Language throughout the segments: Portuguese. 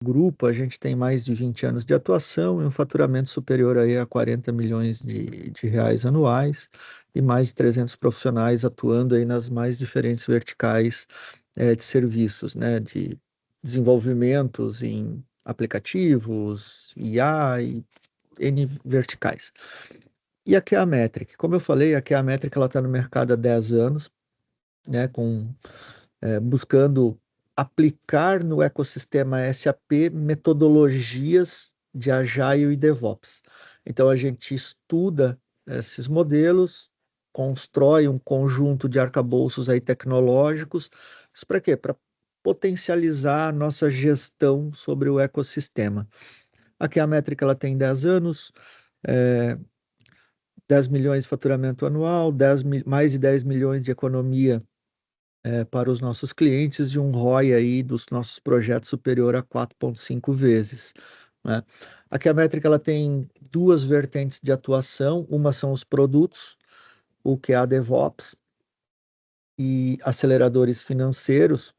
grupo, a gente tem mais de 20 anos de atuação e um faturamento superior aí a 40 milhões de reais anuais e mais de 300 profissionais atuando aí nas mais diferentes verticais de serviços, né, de desenvolvimentos em aplicativos, IA e N verticais. E a Metric, como eu falei, a Metric ela está no mercado há 10 anos, né, buscando aplicar no ecossistema SAP metodologias de Agile e DevOps. Então, a gente estuda esses modelos, constrói um conjunto de arcabouços aí tecnológicos. Isso para quê? Para potencializar a nossa gestão sobre o ecossistema. Aqui a métrica ela tem 10 anos, é, 10 milhões de faturamento anual, mais de 10 milhões de economia para os nossos clientes e um ROI aí dos nossos projetos superior a 4,5 vezes, né? Aqui a métrica ela tem duas vertentes de atuação, uma são os produtos, o que é a DevOps e aceleradores financeiros,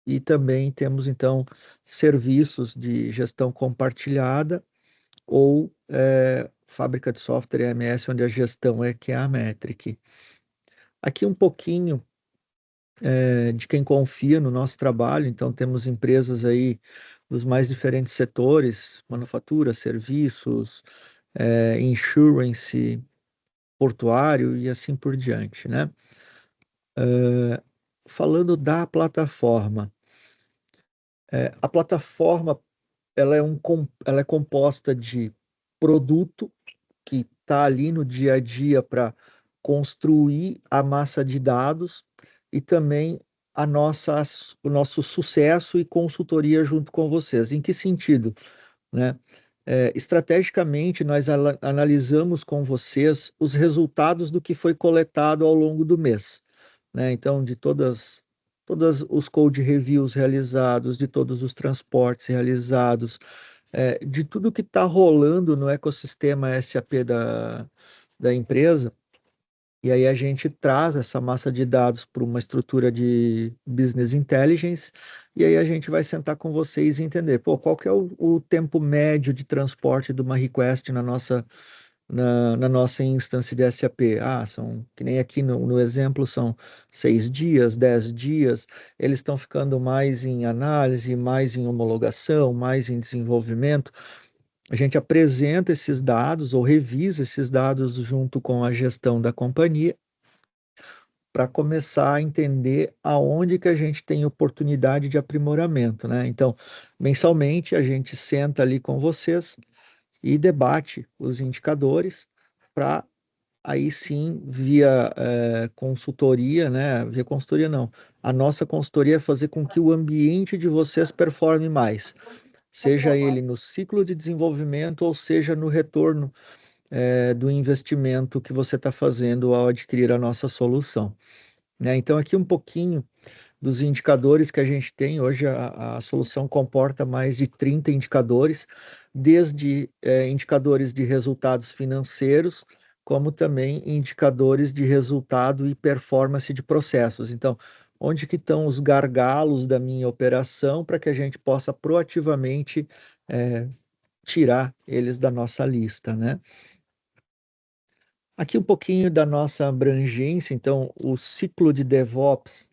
e também temos então serviços de gestão compartilhada ou fábrica de software EMS, onde a gestão é que é a Metric. Aqui um pouquinho de quem confia no nosso trabalho. Então, temos empresas aí dos mais diferentes setores, manufatura, serviços, insurance, portuário e assim por diante, né? Falando da plataforma, a plataforma ela é composta de produto que está ali no dia a dia para construir a massa de dados e também o nosso sucesso e consultoria junto com vocês. Em que sentido, né? Estrategicamente, nós analisamos com vocês os resultados do que foi coletado ao longo do mês, né? Então, de todos os code reviews realizados, de todos os transportes realizados, de tudo que está rolando no ecossistema SAP da empresa, e aí a gente traz essa massa de dados para uma estrutura de business intelligence, e aí a gente vai sentar com vocês e entender, pô, qual que é o tempo médio de transporte de uma request na nossa instância de SAP. Ah, são, que nem aqui no exemplo, são 6 dias, 10 dias, eles estão ficando mais em análise, mais em homologação, mais em desenvolvimento. A gente apresenta esses dados ou revisa esses dados junto com a gestão da companhia para começar a entender aonde que a gente tem oportunidade de aprimoramento, né? Então, mensalmente a gente senta ali com vocês e debate os indicadores para aí sim, via consultoria, né? Via consultoria não. A nossa consultoria é fazer com que o ambiente de vocês performe mais, seja ele no ciclo de desenvolvimento ou seja no retorno do investimento que você está fazendo ao adquirir a nossa solução, né? Então, aqui um pouquinho dos indicadores que a gente tem. Hoje a solução comporta mais de 30 indicadores, desde indicadores de resultados financeiros, como também indicadores de resultado e performance de processos. Então, onde que estão os gargalos da minha operação para que a gente possa proativamente tirar eles da nossa lista, né? Aqui um pouquinho da nossa abrangência. Então, o ciclo de DevOps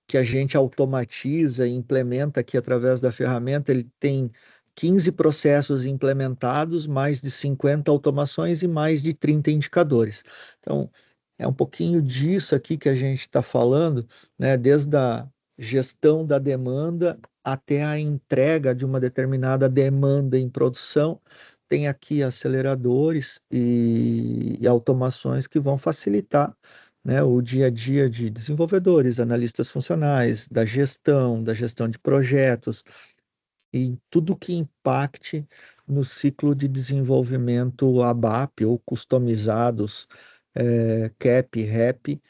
que a gente automatiza e implementa aqui através da ferramenta, ele tem 15 processos implementados, mais de 50 automações e mais de 30 indicadores. Então, é um pouquinho disso aqui que a gente está falando, né? Desde a gestão da demanda até a entrega de uma determinada demanda em produção. Tem aqui aceleradores e automações que vão facilitar, né, o dia a dia de desenvolvedores, analistas funcionais, da gestão de projetos e tudo que impacte no ciclo de desenvolvimento ABAP ou customizados, CAP, RAP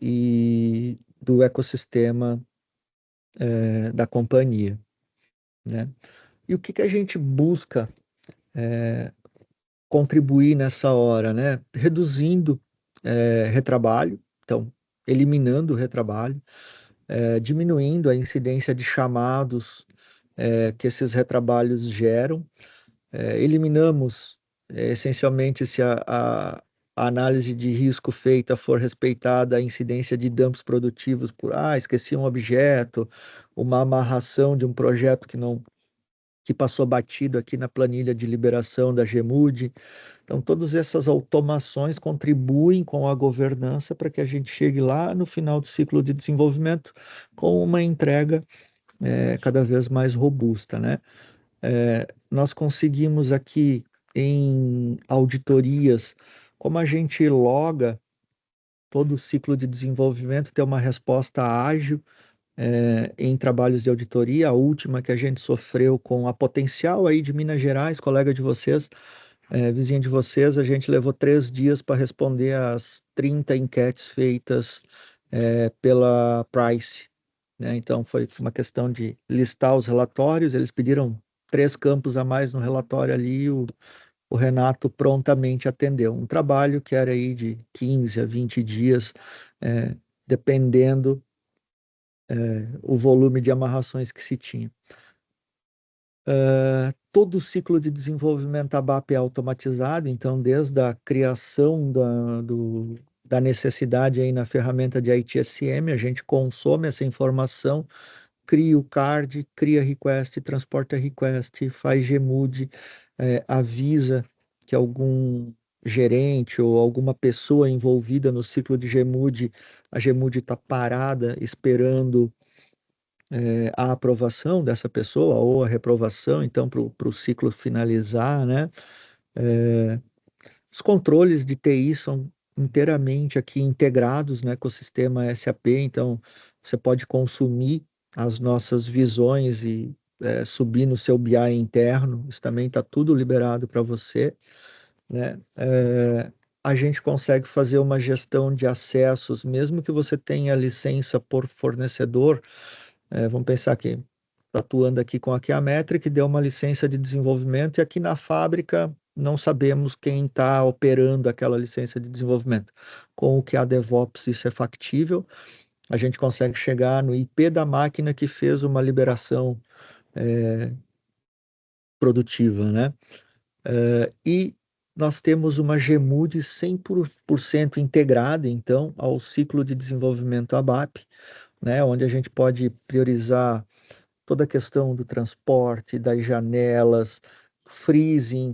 e do ecossistema da companhia, né? E o que que a gente busca contribuir nessa hora, né? Reduzindo retrabalho, então eliminando o retrabalho, diminuindo a incidência de chamados que esses retrabalhos geram. Eliminamos, essencialmente, se a análise de risco feita for respeitada, a incidência de danos produtivos por, esqueci um objeto, uma amarração de um projeto que passou batido aqui na planilha de liberação da GEMUD. Então, todas essas automações contribuem com a governança para que a gente chegue lá no final do ciclo de desenvolvimento com uma entrega cada vez mais robusta, né? Nós conseguimos aqui em auditorias, como a gente loga todo o ciclo de desenvolvimento, ter uma resposta ágil em trabalhos de auditoria. A última que a gente sofreu com a Potencial aí de Minas Gerais, colega de vocês, vizinha de vocês, a gente levou 3 dias para responder às 30 enquetes feitas pela Price, né? Então foi uma questão de listar os relatórios, eles pediram 3 campos a mais no relatório ali, o Renato prontamente atendeu. Um trabalho que era aí de 15 a 20 dias, dependendo o volume de amarrações que se tinha. Todo o ciclo de desenvolvimento ABAP é automatizado, então desde a criação da necessidade aí na ferramenta de ITSM, a gente consome essa informação, cria o card, cria request, transporta request, faz GMUD, avisa que algum gerente ou alguma pessoa envolvida no ciclo de GMUD, a GMUD está parada esperando a aprovação dessa pessoa ou a reprovação, então, para o ciclo finalizar, né? Os controles de TI são inteiramente aqui integrados no ecossistema SAP, então você pode consumir as nossas visões e subir no seu BI interno, isso também está tudo liberado para você, né? A gente consegue fazer uma gestão de acessos, mesmo que você tenha licença por fornecedor. Vamos pensar que está atuando aqui com a Metric, deu uma licença de desenvolvimento e aqui na fábrica não sabemos quem está operando aquela licença de desenvolvimento. Com o QA DevOps isso é factível, a gente consegue chegar no IP da máquina que fez uma liberação produtiva, né? E nós temos uma GMUD 100% integrada, então, ao ciclo de desenvolvimento ABAP, né? Onde a gente pode priorizar toda a questão do transporte, das janelas, freezing,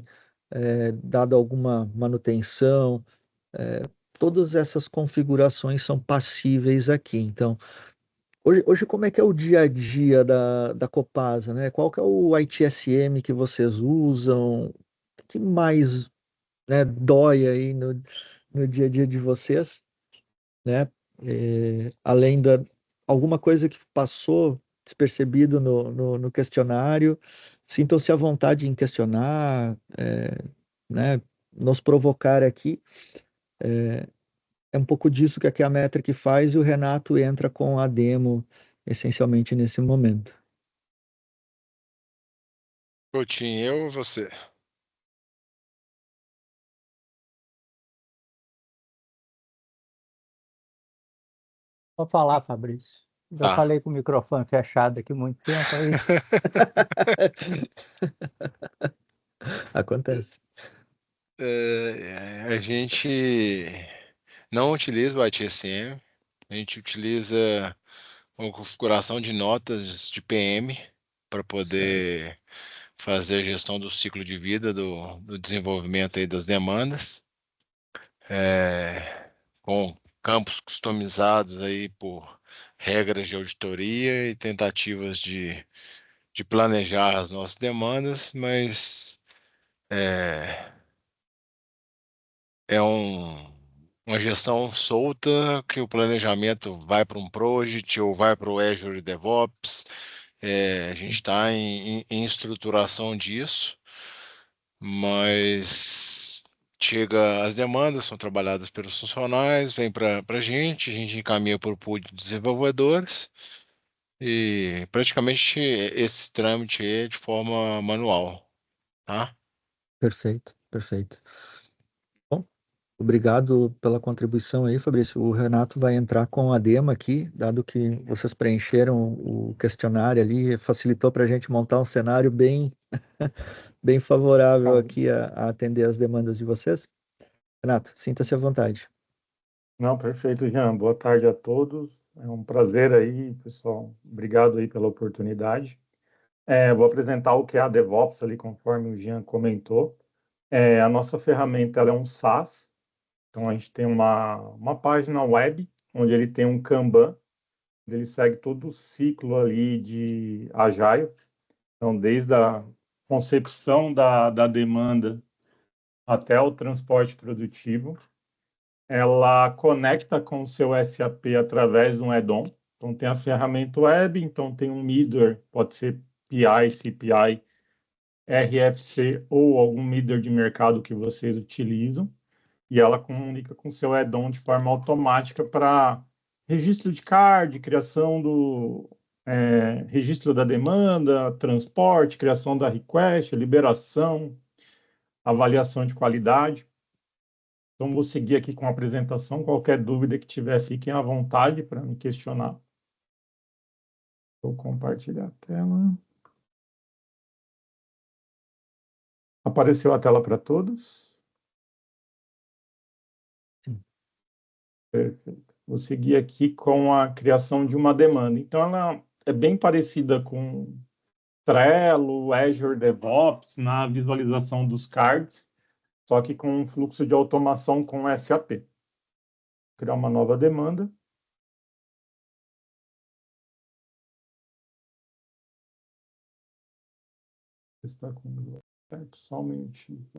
dada alguma manutenção, todas essas configurações são passíveis aqui. Então, hoje como é que é o dia a dia da Copasa, né? Qual que é o ITSM que vocês usam? O que mais, né, dói aí no dia a dia de vocês, né? Além da alguma coisa que passou despercebido no questionário, sintam-se à vontade em questionar, né? Nos provocar aqui. É um pouco disso que a Metric faz e o Renato entra com a demo essencialmente nesse momento. Coutinho, eu ou você? Vou falar, Fabrício. Eu Tá. falei com o microfone fechado aqui muito tempo aí. Acontece. A gente não utiliza o ITSM, a gente utiliza uma configuração de notas de PM para Certo. poder fazer a gestão do ciclo de vida do desenvolvimento aí das demandas, com campos customizados aí por regras de auditoria e tentativas de planejar as nossas demandas, mas é uma gestão solta que o planejamento vai para um project ou vai para o Azure DevOps. A gente está em estruturação disso, mas chega as demandas, são trabalhadas pelos funcionários, vem para a gente encaminha para o pool de desenvolvedores e praticamente esse trâmite é de forma manual, tá? Perfeito, perfeito. Bom, Obrigado pela contribuição aí, Fabrício. O Renato vai entrar com a demo aqui, dado que vocês preencheram o questionário ali, facilitou para a gente montar um cenário bem favorável Bom, aqui a atender as demandas de vocês. Renato, sinta-se à vontade. não, perfeito, Jean. Boa tarde a todos. É um prazer aí, pessoal. Obrigado aí pela oportunidade. Vou apresentar o que é a DevOps ali, conforme o Jean comentou. A nossa ferramenta ela é um SaaS. Então, a gente tem uma página web, onde ele tem um Kanban, ele segue todo o ciclo ali de Agile. Então, desde a concepção da demanda até o transporte produtivo. Ela conecta com o seu SAP através de um add-on. Então, tem a ferramenta web, então tem um middleware, pode ser PI, CPI, RFC ou algum middleware de mercado que vocês utilizam, e ela comunica com o seu add-on de forma automática para registro de card, criação do registro da demanda, transporte, criação da request, liberação, avaliação de qualidade. Então, vou seguir aqui com a apresentação. Qualquer dúvida que tiver, fiquem à vontade para me questionar. Vou compartilhar a tela. Apareceu a tela para todos? Sim. Perfeito. Vou seguir aqui com a criação de uma demanda. Então, ela é bem parecida com Trello, Azure DevOps, na visualização dos cards, só que com um fluxo de automação com SAP. Vou criar uma nova demanda. Está com só um minutinho.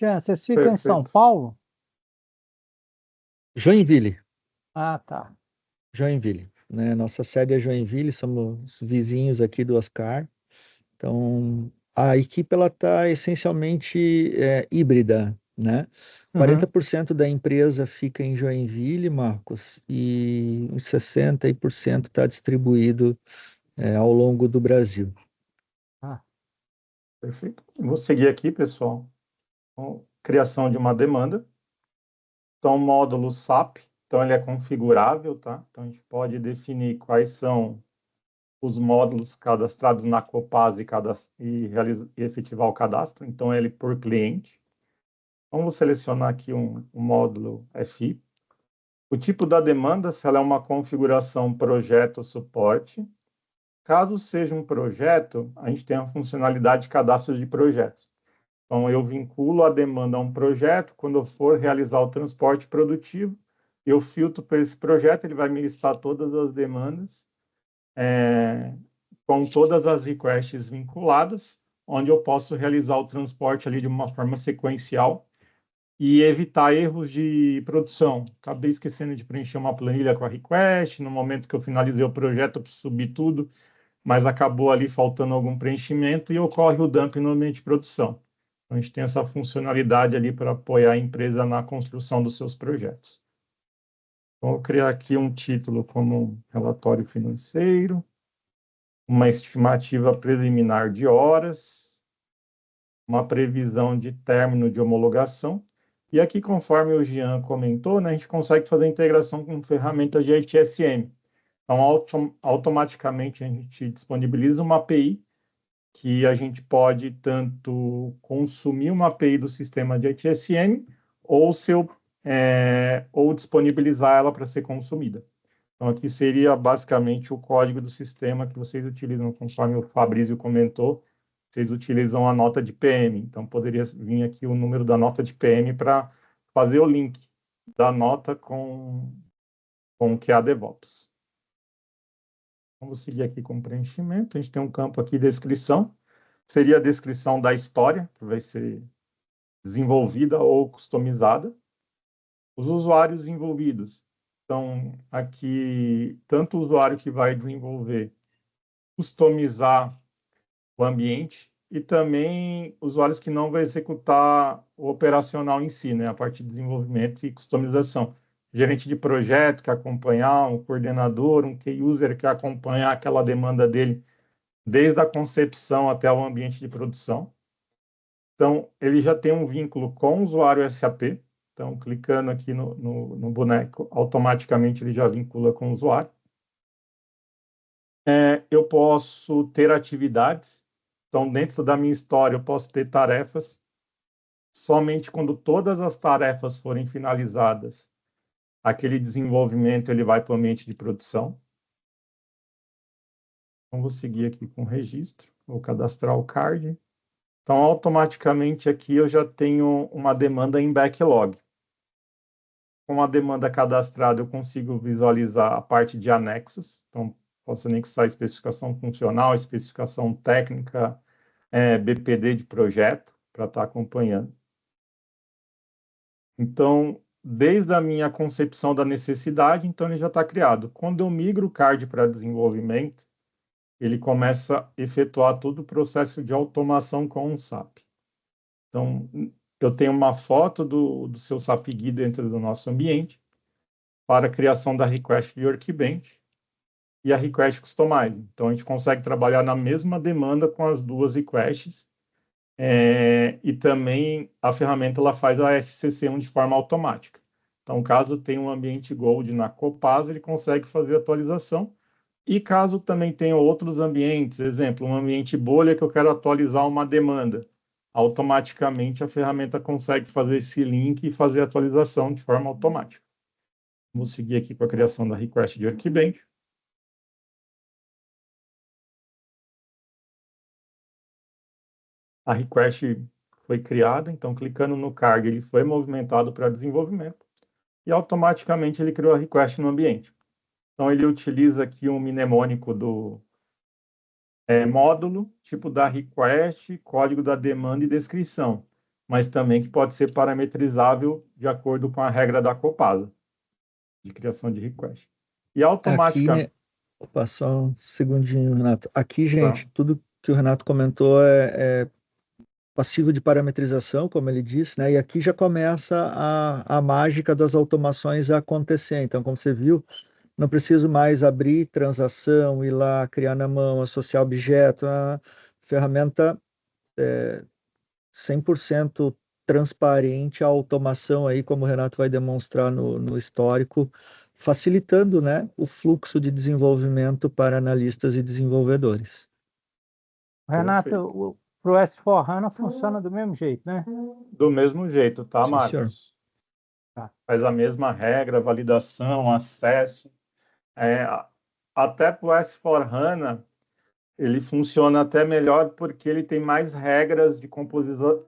Jean, vocês ficam em São Perfeito. Paulo? Joinville, Ah, tá. Joinville, né? Nossa sede é Joinville, somos vizinhos aqui do Oscar. Então, a equipe ela está essencialmente híbrida, né? Uhum. 40% da empresa fica em Joinville, Marcos, e uns 60% está distribuído ao longo do Brasil. Ah, Perfeito. Vou seguir aqui, pessoal. Então, criação de uma demanda. Então, módulo SAP. Então, ele é configurável, tá? Então, a gente pode definir quais são os módulos cadastrados na Copasa e efetivar o cadastro. Então, ele por cliente. Então, vou selecionar aqui um módulo FI. O tipo da demanda, se ela é uma configuração projeto suporte. Caso seja um projeto, a gente tem a funcionalidade de cadastro de projetos. Então, eu vinculo a demanda a um projeto. Quando eu for realizar o transporte produtivo, eu filtro para esse projeto, ele vai me listar todas as demandas, com todas as requests vinculadas, onde eu posso realizar o transporte ali de uma forma sequencial e evitar erros de produção. Acabei esquecendo de preencher uma planilha com a request, no momento que eu finalizei o projeto, eu subi tudo, mas acabou ali faltando algum preenchimento e ocorre o dumping no ambiente de produção. Então, a gente tem essa funcionalidade ali para apoiar a empresa na construção dos seus projetos. Então, vou criar aqui um título como um relatório financeiro, uma estimativa preliminar de horas, uma previsão de término de homologação. E aqui, conforme o Jean comentou, né, a gente consegue fazer integração com ferramentas de ITSM. Então, automaticamente, a gente disponibiliza uma API que a gente pode tanto consumir uma API do sistema de ITSM ou, ou disponibilizar ela para ser consumida. Então, aqui seria basicamente o código do sistema que vocês utilizam, conforme o Fabrício comentou, vocês utilizam a nota de PM. Então, poderia vir aqui o número da nota de PM para fazer o link da nota com o que é a DevOps. Vamos seguir aqui com o preenchimento. A gente tem um campo aqui, descrição. Seria a descrição da história, que vai ser desenvolvida ou customizada. Os usuários envolvidos. Então, aqui, tanto o usuário que vai desenvolver, customizar o ambiente, e também usuários que não vão executar o operacional em si, né, a parte de desenvolvimento e customização. Gerente de projeto que acompanhar, um coordenador, um key user que acompanhar aquela demanda dele desde a concepção até o ambiente de produção. Então, ele já tem um vínculo com o usuário SAP. Então, clicando aqui no boneco, automaticamente ele já vincula com o usuário. Eu posso ter atividades. Então, dentro da minha história, eu posso ter tarefas. Somente quando todas as tarefas forem finalizadas, aquele desenvolvimento ele vai para o ambiente de produção. Então, vou seguir aqui com o registro. Vou cadastrar o card. Então, automaticamente aqui eu já tenho uma demanda em backlog. Com a demanda cadastrada, eu consigo visualizar a parte de anexos. Então, posso anexar especificação funcional, especificação técnica, BPD de projeto, para estar acompanhando. Então, desde a minha concepção da necessidade, então ele já está criado. Quando eu migro o card para desenvolvimento, ele começa a efetuar todo o processo de automação com o SAP. Então, eu tenho uma foto do seu SAP GUI dentro do nosso ambiente para a criação da request de Workbench e a request customize. Então, a gente consegue trabalhar na mesma demanda com as duas requests, e também a ferramenta ela faz a SCC1 de forma automática. Então, caso tenha um ambiente Gold na Copasa, ele consegue fazer a atualização. E caso também tenha outros ambientes, exemplo, um ambiente bolha que eu quero atualizar uma demanda, automaticamente a ferramenta consegue fazer esse link e fazer a atualização de forma automática. Vou seguir aqui com a criação da request de Workbench. A request foi criada, então clicando no card ele foi movimentado para desenvolvimento e automaticamente ele criou a request no ambiente. Então ele utiliza aqui um mnemônico do módulo, tipo da request, código da demanda e descrição, mas também que pode ser parametrizável de acordo com a regra da Copasa, de criação de request. E Aqui, automaticamente... né? Opa, só um segundinho, Renato. Aqui, gente, Tá. tudo que o Renato comentou é passivo de parametrização, como ele disse, né? E aqui já começa a mágica das automações a acontecer. Então, como você viu, não preciso mais abrir transação, ir lá, criar na mão, associar objeto. A ferramenta 100% transparente, a automação aí, como o Renato vai demonstrar no histórico, facilitando, né, o fluxo de desenvolvimento para analistas e desenvolvedores. Renato, para o S4HANA funciona do mesmo jeito, né? Do mesmo jeito, tá, Sim, senhor. Marcos? Tá. Faz a mesma regra, validação, acesso. Até para o S4HANA, ele funciona até melhor porque ele tem mais regras de composição,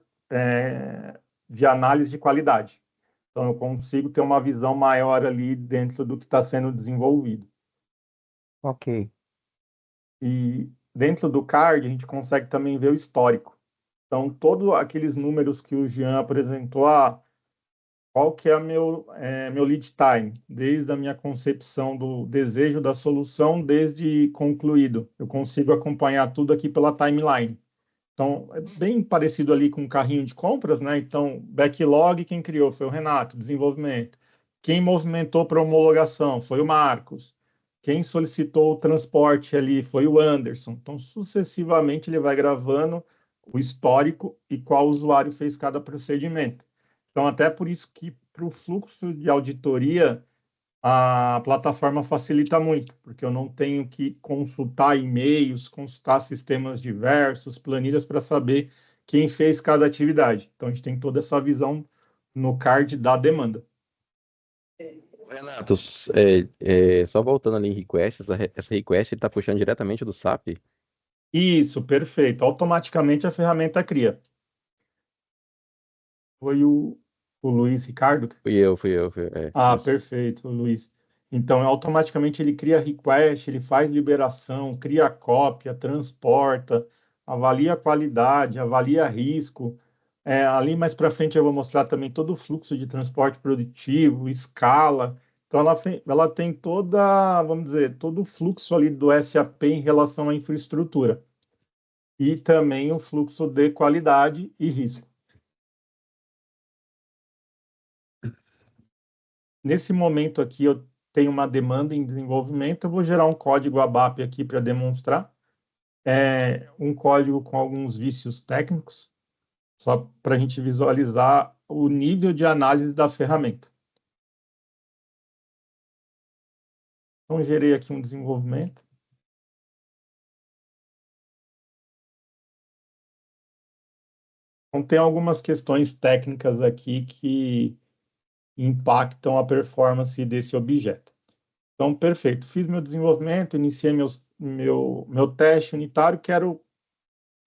de análise de qualidade. Então, eu consigo ter uma visão maior ali dentro do que está sendo desenvolvido. Ok. E dentro do card, a gente consegue também ver o histórico. Então, todos aqueles números que o Jean apresentou, qual que é meu lead time, desde a minha concepção do desejo da solução, desde concluído. Eu consigo acompanhar tudo aqui pela timeline. Então, é bem parecido ali com o carrinho de compras, né? Então, backlog, quem criou foi o Renato, desenvolvimento. Quem movimentou para homologação foi o Marcos. Quem solicitou o transporte ali foi o Anderson. Então, sucessivamente, ele vai gravando o histórico e qual usuário fez cada procedimento. Então, até por isso que para o fluxo de auditoria, a plataforma facilita muito, porque eu não tenho que consultar e-mails, consultar sistemas diversos, planilhas para saber quem fez cada atividade. Então, a gente tem toda essa visão no card da demanda. Renato, só voltando ali em request, essa request está puxando diretamente do SAP? Isso, perfeito. Automaticamente a ferramenta cria. Foi o Luiz Ricardo? Fui eu. Isso. Perfeito, Luiz. Então, automaticamente ele cria request, ele faz liberação, cria cópia, transporta, avalia a qualidade, avalia risco. Ali mais para frente eu vou mostrar também todo o fluxo de transporte produtivo, escala. Então, ela tem toda, vamos dizer, todo o fluxo ali do SAP em relação à infraestrutura. E também o fluxo de qualidade e risco. Nesse momento aqui, eu tenho uma demanda em desenvolvimento, eu vou gerar um código ABAP aqui para demonstrar. Um código com alguns vícios técnicos, só para a gente visualizar o nível de análise da ferramenta. Então, gerei aqui um desenvolvimento. Então, tem algumas questões técnicas aqui que impactam a performance desse objeto. Então, perfeito. Fiz meu desenvolvimento, iniciei meu teste unitário, quero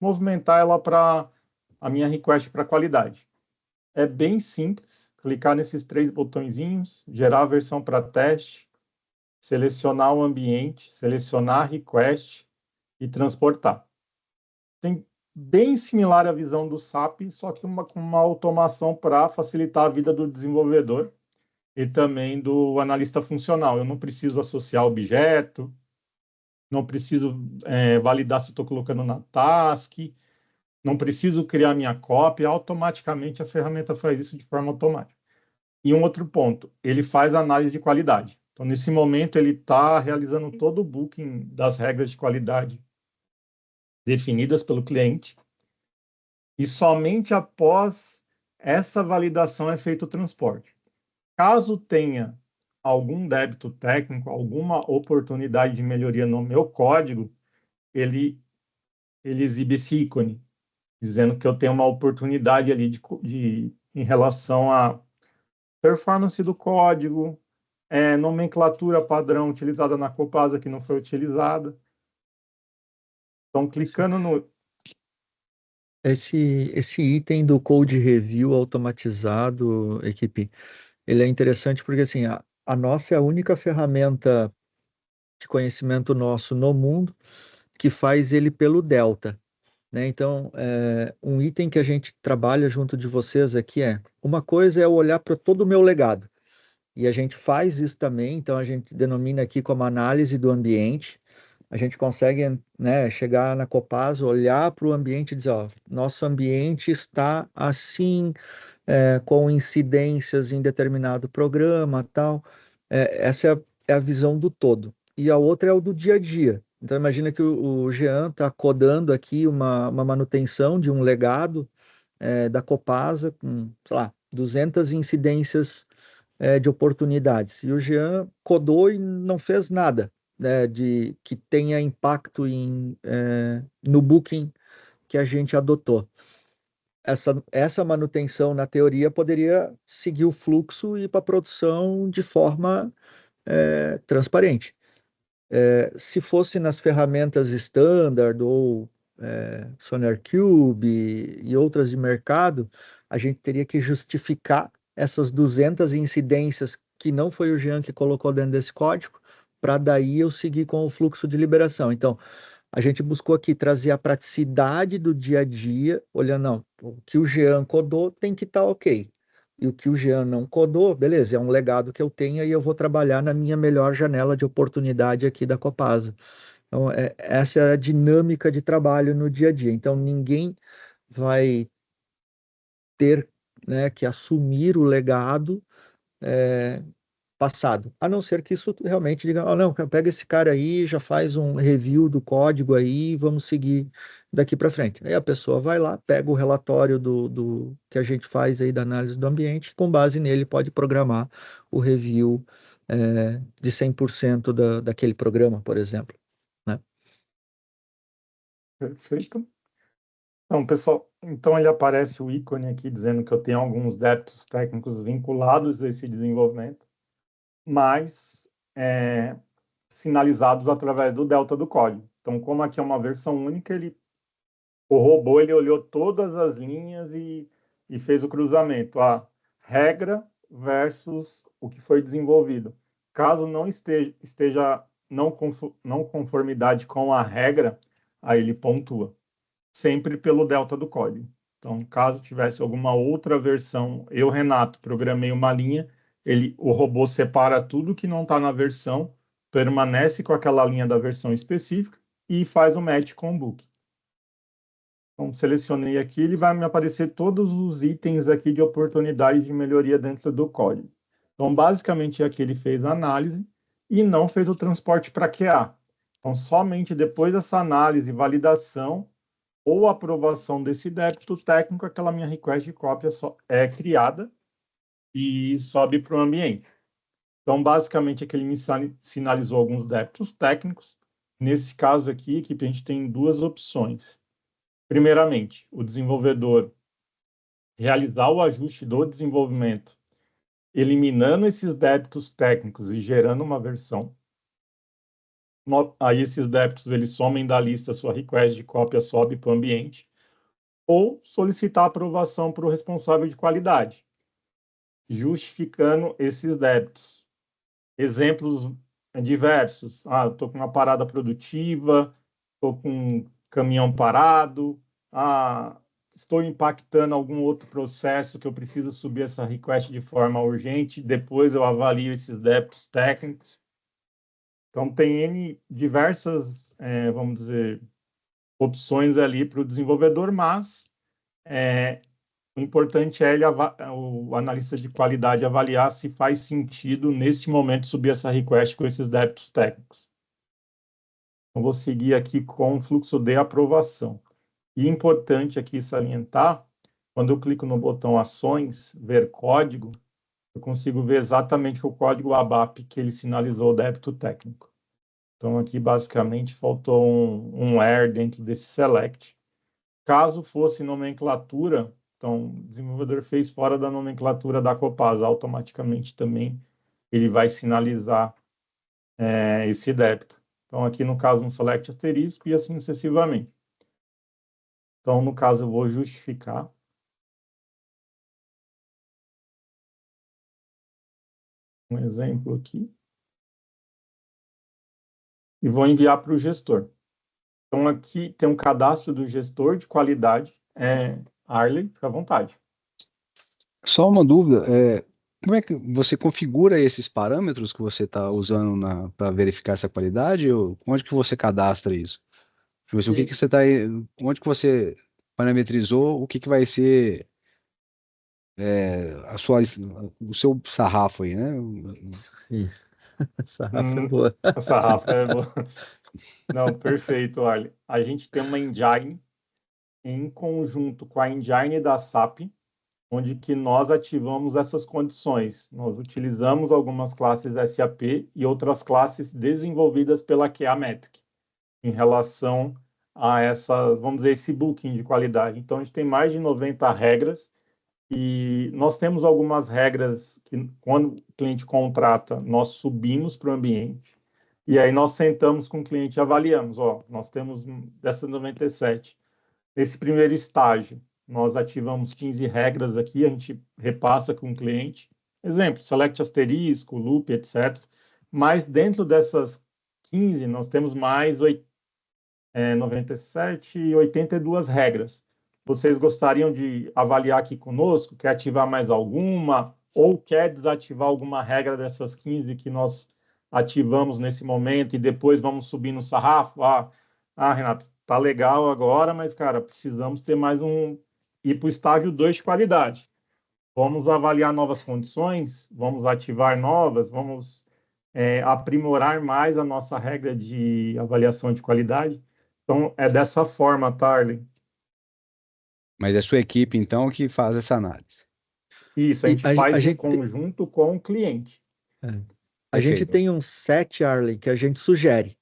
movimentar ela para a minha request para qualidade. É bem simples, clicar nesses 3 botõezinhos, gerar a versão para teste, selecionar o ambiente, selecionar a request e transportar. Tem bem similar à visão do SAP, só que com uma automação para facilitar a vida do desenvolvedor e também do analista funcional. Eu não preciso associar objeto, não preciso validar se estou colocando na task, não preciso criar minha cópia, automaticamente a ferramenta faz isso de forma automática. E um outro ponto, ele faz análise de qualidade. Então, nesse momento, ele está realizando todo o booking das regras de qualidade definidas pelo cliente, e somente após essa validação é feito o transporte. Caso tenha algum débito técnico, alguma oportunidade de melhoria no meu código, ele exibe esse ícone, dizendo que eu tenho uma oportunidade ali em relação à performance do código, nomenclatura padrão utilizada na Copasa que não foi utilizada. Então, clicando no... Esse item do code review automatizado, equipe, ele é interessante porque assim, a nossa é a única ferramenta de conhecimento nosso no mundo que faz ele pelo Delta, né? Então, um item que a gente trabalha junto de vocês aqui uma coisa é olhar para todo o meu legado, e a gente faz isso também, então a gente denomina aqui como análise do ambiente. A gente consegue, né, chegar na Copasa, olhar para o ambiente e dizer, ó, nosso ambiente está assim, com incidências em determinado programa, tal. Essa é a visão do todo. E a outra é o do dia a dia. Então, imagina que o Jean está codando aqui uma manutenção de um legado da Copasa com, sei lá, 200 incidências de oportunidades. E o Jean codou e não fez nada, né, de que tenha impacto no booking que a gente adotou. Essa manutenção, na teoria, poderia seguir o fluxo e ir para a produção de forma transparente. Se fosse nas ferramentas standard ou SonarQube e outras de mercado, a gente teria que justificar essas 200 incidências que não foi o Jean que colocou dentro desse código, para daí eu seguir com o fluxo de liberação. Então, a gente buscou aqui trazer a praticidade do dia a dia, olhando, não, o que o Jean codou tem que estar ok. E o que o Jean não codou, beleza, é um legado que eu tenho e eu vou trabalhar na minha melhor janela de oportunidade aqui da Copasa. Então, essa é a dinâmica de trabalho no dia a dia. Então, ninguém vai ter, né, que assumir o legado passado, a não ser que isso realmente diga, não, pega esse cara aí, já faz um review do código aí, vamos seguir daqui para frente. Aí a pessoa vai lá, pega o relatório do que a gente faz aí da análise do ambiente, com base nele pode programar o review de 100% daquele programa, por exemplo, né? Perfeito. Então, pessoal, então ele aparece o ícone aqui dizendo que eu tenho alguns débitos técnicos vinculados a esse desenvolvimento, mas sinalizados através do delta do código. Então, como aqui é uma versão única, o robô ele olhou todas as linhas e fez o cruzamento, a regra versus o que foi desenvolvido. Caso não esteja não conformidade com a regra, aí ele pontua, sempre pelo delta do código. Então, caso tivesse alguma outra versão, eu, Renato, programei uma linha, o robô separa tudo que não está na versão, permanece com aquela linha da versão específica e faz o match com o book. Então, selecionei aqui, ele vai me aparecer todos os itens aqui de oportunidade de melhoria dentro do código. Então, basicamente, aqui ele fez a análise e não fez o transporte para QA. Então, somente depois dessa análise, validação ou aprovação desse débito técnico, aquela minha request de cópia é criada e sobe para o ambiente. Então, basicamente, aqui ele me sinalizou alguns débitos técnicos. Nesse caso aqui, a gente tem duas opções. Primeiramente, o desenvolvedor realizar o ajuste do desenvolvimento, eliminando esses débitos técnicos e gerando uma versão. Aí esses débitos eles somem da lista, sua request de cópia sobe para o ambiente. Ou solicitar aprovação para o responsável de qualidade, justificando esses débitos. Exemplos diversos. Estou com uma parada produtiva, estou com um caminhão parado, estou impactando algum outro processo que eu preciso subir essa request de forma urgente, depois eu avalio esses débitos técnicos. Então, tem diversas, vamos dizer, opções ali para o desenvolvedor, mas o importante é o analista de qualidade avaliar se faz sentido, nesse momento, subir essa request com esses débitos técnicos. Então, vou seguir aqui com o fluxo de aprovação. E importante aqui salientar, quando eu clico no botão Ações, Ver Código, eu consigo ver exatamente o código ABAP que ele sinalizou o débito técnico. Então, aqui, basicamente, faltou um where dentro desse select. Caso fosse nomenclatura, então, o desenvolvedor fez fora da nomenclatura da Copasa, automaticamente também ele vai sinalizar esse débito. Então, aqui no caso, um select asterisco e assim sucessivamente. Então, no caso, eu vou justificar. Um exemplo aqui. E vou enviar para o gestor. Então, aqui tem um cadastro do gestor de qualidade. Arley, fica à vontade. Só uma dúvida, como é que você configura esses parâmetros que você está usando para verificar essa qualidade? Ou onde que você cadastra isso? Tipo assim, onde que você parametrizou o que vai ser o seu sarrafo aí, né? Isso. Essa Rafa é boa. Essa Rafa é boa. Não, perfeito, olha. A gente tem uma engine em conjunto com a engine da SAP, onde que nós ativamos essas condições. Nós utilizamos algumas classes SAP e outras classes desenvolvidas pela QA Metric em relação a vamos dizer, esse booking de qualidade. Então, a gente tem mais de 90 regras e nós temos algumas regras que, quando o cliente contrata, nós subimos para o ambiente e aí nós sentamos com o cliente e avaliamos. Nós temos dessas 97. Nesse primeiro estágio, nós ativamos 15 regras aqui, a gente repassa com o cliente. Exemplo, select asterisco, loop, etc. Mas dentro dessas 15, nós temos mais 97 e 82 regras. Vocês gostariam de avaliar aqui conosco? Quer ativar mais alguma? Ou quer desativar alguma regra dessas 15 que nós ativamos nesse momento e depois vamos subir no sarrafo? Renato, tá legal agora, mas, cara, precisamos ter mais ir para o estágio 2 de qualidade. Vamos avaliar novas condições, vamos ativar novas, vamos aprimorar mais a nossa regra de avaliação de qualidade. Então, é dessa forma, Tarly. Mas é a sua equipe, então, que faz essa análise. Isso, a gente faz em conjunto com o cliente. A gente tem um set, Arley, que a gente sugere,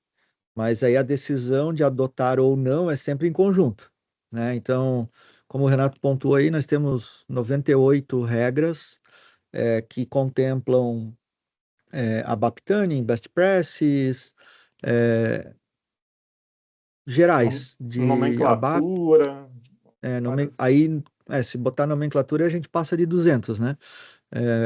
mas aí a decisão de adotar ou não é sempre em conjunto, né? Então, como o Renato pontuou aí, nós temos 98 regras que contemplam ABAP Tuning, Best Practices, gerais de nomenclatura. Aí, se botar nomenclatura, a gente passa de 200, né?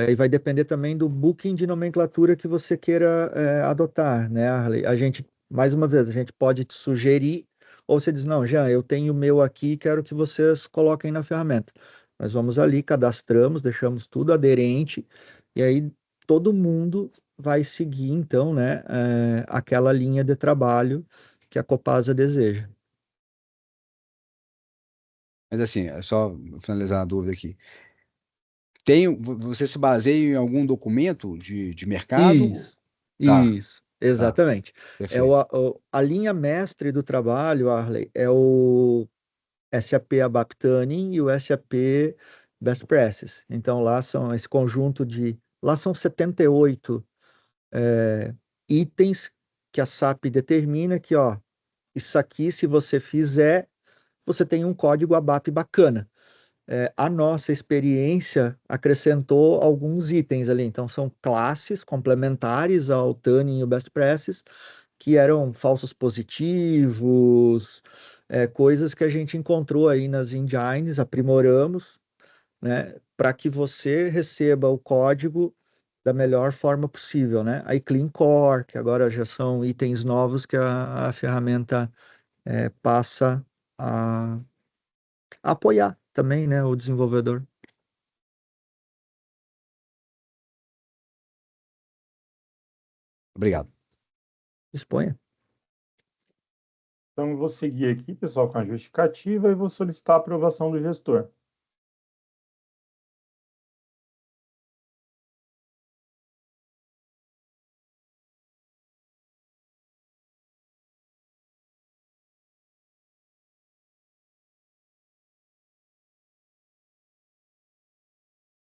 E vai depender também do booking de nomenclatura que você queira adotar, né, Arley? A gente, mais uma vez, a gente pode te sugerir ou você diz, não, Jean, eu tenho o meu aqui, quero que vocês coloquem na ferramenta. Nós vamos ali, cadastramos, deixamos tudo aderente, e aí todo mundo vai seguir, então, né, aquela linha de trabalho que a Copasa deseja. Mas assim, é só finalizar a dúvida aqui. Você se baseia em algum documento de mercado? Isso, Tá, isso, tá, exatamente. perfeito. A linha mestre do trabalho, Arley, é o SAP ABAP Tuning e o SAP Best Practices. Então, lá são esse conjunto de. Lá são 78 itens que a SAP determina que, ó, isso aqui, se você fizer, você tem um código ABAP bacana. A nossa experiência acrescentou alguns itens ali. Então, são classes complementares ao Tuning e o Best Practices, que eram falsos positivos, coisas que a gente encontrou aí nas engines, aprimoramos, né, para que você receba o código da melhor forma possível, né? Aí Clean Core, que agora já são itens novos que a ferramenta passa a apoiar também, né, o desenvolvedor. Obrigado. Exponha. Então, eu vou seguir aqui, pessoal, com a justificativa e vou solicitar a aprovação do gestor.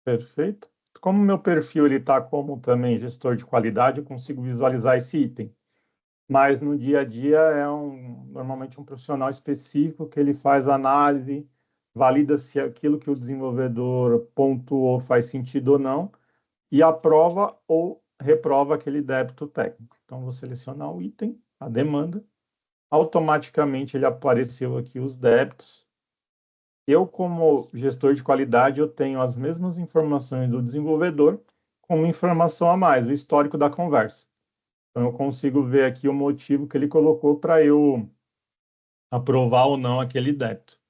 Perfeito. Como meu perfil está como também gestor de qualidade, eu consigo visualizar esse item. Mas no dia a dia normalmente um profissional específico que ele faz análise, valida se aquilo que o desenvolvedor pontuou faz sentido ou não, e aprova ou reprova aquele débito técnico. Então, vou selecionar o item, a demanda, automaticamente ele apareceu aqui os débitos. Eu, como gestor de qualidade, eu tenho as mesmas informações do desenvolvedor, como informação a mais, o histórico da conversa. Então, eu consigo ver aqui o motivo que ele colocou para eu aprovar ou não aquele débito.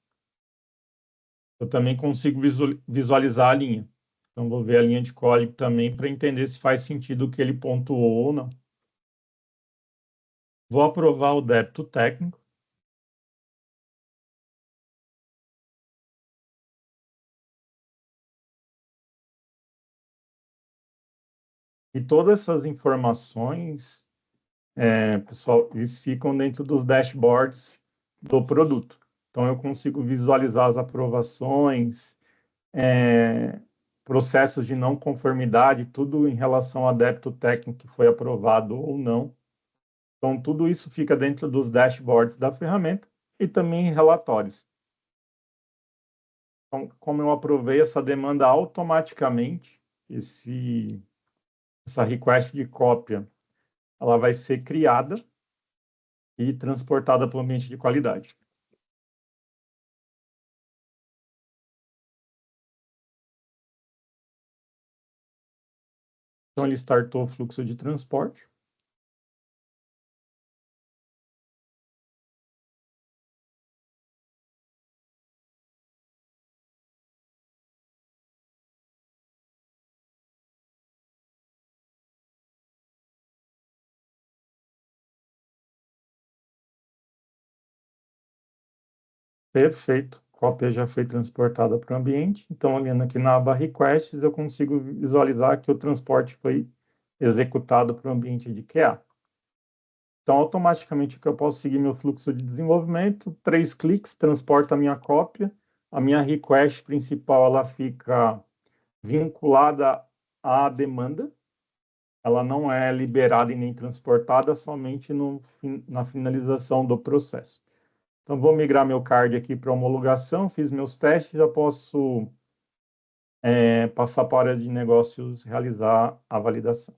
Eu também consigo visualizar a linha. Então, vou ver a linha de código também para entender se faz sentido o que ele pontuou ou não. Vou aprovar o débito técnico. E todas essas informações, pessoal, eles ficam dentro dos dashboards do produto. Então, eu consigo visualizar as aprovações, processos de não conformidade, tudo em relação a débito técnico que foi aprovado ou não. Então, tudo isso fica dentro dos dashboards da ferramenta e também em relatórios. Então, como eu aprovei essa demanda automaticamente, essa request de cópia, ela vai ser criada e transportada para o ambiente de qualidade. Então, ele startou o fluxo de transporte. Perfeito. A cópia já foi transportada para o ambiente. Então, olhando aqui na aba Requests, eu consigo visualizar que o transporte foi executado para o ambiente de QA. Então, automaticamente, que eu posso seguir meu fluxo de desenvolvimento, 3 cliques, transporta a minha cópia. A minha request principal, ela fica vinculada à demanda. Ela não é liberada e nem transportada, somente na finalização do processo. Então, vou migrar meu card aqui para homologação, fiz meus testes, já posso passar para a área de negócios realizar a validação.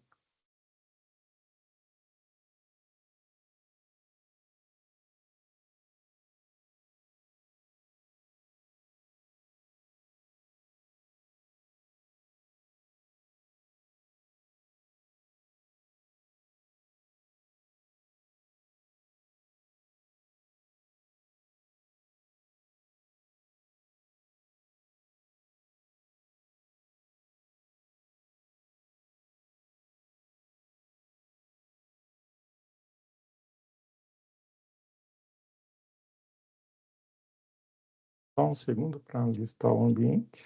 Só um segundo para listar o ambiente.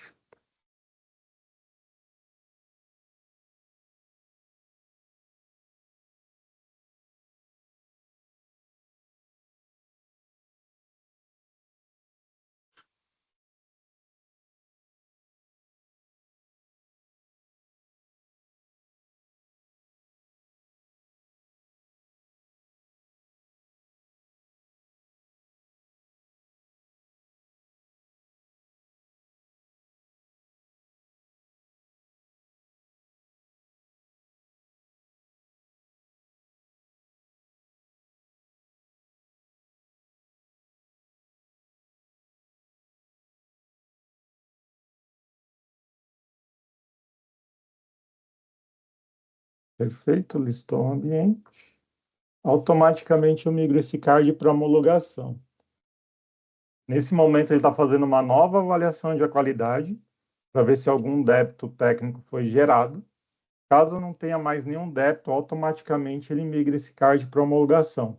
Perfeito, listou o ambiente. Automaticamente eu migro esse card para homologação. Nesse momento ele está fazendo uma nova avaliação de qualidade para ver se algum débito técnico foi gerado. Caso não tenha mais nenhum débito, automaticamente ele migra esse card para homologação,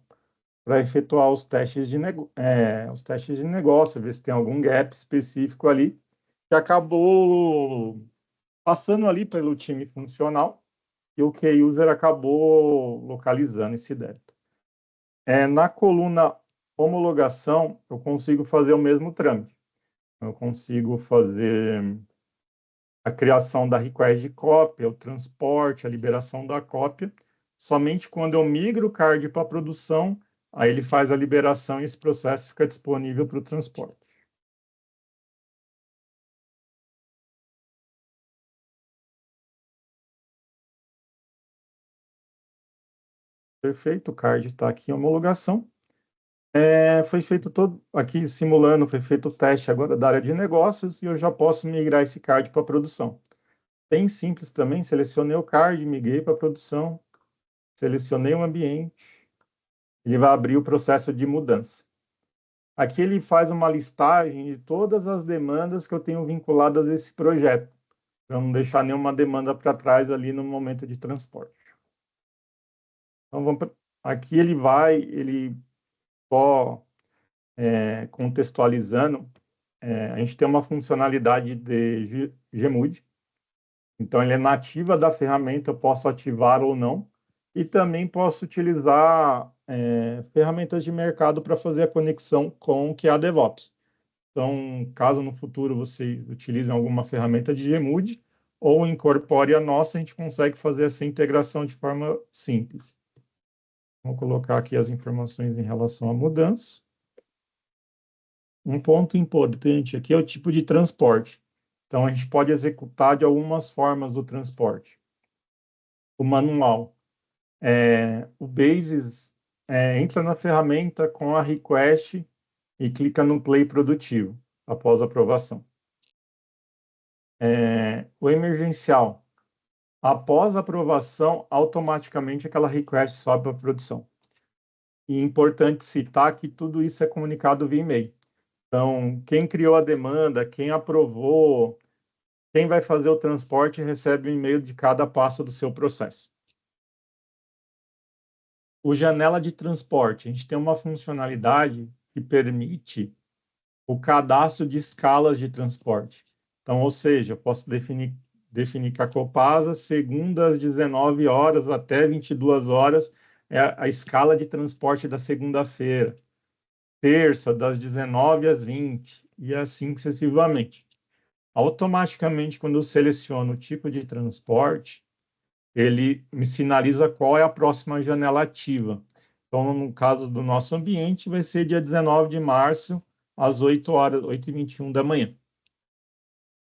para efetuar os testes de negócio, ver se tem algum gap específico ali, que acabou passando ali pelo time funcional, e o key user acabou localizando esse débito. Na coluna homologação, eu consigo fazer o mesmo trâmite. Eu consigo fazer a criação da request de cópia, o transporte, a liberação da cópia. Somente quando eu migro o card para produção, aí ele faz a liberação e esse processo fica disponível para o transporte. Perfeito, o card está aqui em homologação. Foi feito todo, aqui simulando, foi feito o teste agora da área de negócios e eu já posso migrar esse card para produção. Bem simples também, selecionei o card, migrei para produção, selecionei o ambiente, ele vai abrir o processo de mudança. Aqui ele faz uma listagem de todas as demandas que eu tenho vinculadas a esse projeto, para não deixar nenhuma demanda para trás ali no momento de transporte. Então, aqui ele contextualizando, a gente tem uma funcionalidade de Gmood, então ele é nativa da ferramenta, eu posso ativar ou não, e também posso utilizar ferramentas de mercado para fazer a conexão com o QA DevOps. Então, caso no futuro vocês utilizem alguma ferramenta de Gmood ou incorpore a nossa, a gente consegue fazer essa integração de forma simples. Vou colocar aqui as informações em relação à mudança. Um ponto importante aqui é o tipo de transporte. Então, a gente pode executar de algumas formas o transporte. O manual. O Basis entra na ferramenta com a request e clica no play produtivo, após a aprovação. O emergencial. Após a aprovação, automaticamente aquela request sobe para a produção. E é importante citar que tudo isso é comunicado via e-mail. Então, quem criou a demanda, quem aprovou, quem vai fazer o transporte recebe um e-mail de cada passo do seu processo. O janela de transporte. A gente tem uma funcionalidade que permite o cadastro de escalas de transporte. Então, ou seja, eu posso definir que a Copasa, segunda às 19 horas até 22 horas, é a escala de transporte da segunda-feira. Terça, das 19 às 20, e assim sucessivamente. Automaticamente, quando eu seleciono o tipo de transporte, ele me sinaliza qual é a próxima janela ativa. Então, no caso do nosso ambiente, vai ser dia 19 de março, às 8 horas, 8h21 da manhã.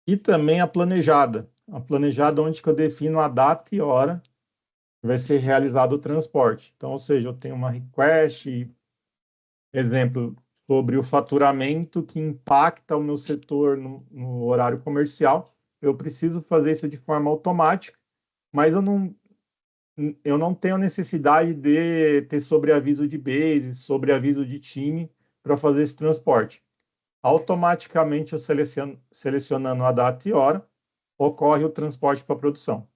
E também a planejada. A planejada onde que eu defino a data e hora que vai ser realizado o transporte. Então, ou seja, eu tenho uma request, exemplo, sobre o faturamento que impacta o meu setor no horário comercial. Eu preciso fazer isso de forma automática, mas eu não tenho necessidade de ter sobreaviso de base, sobreaviso de time para fazer esse transporte. Automaticamente, eu selecionando a data e hora, ocorre o transporte para a produção.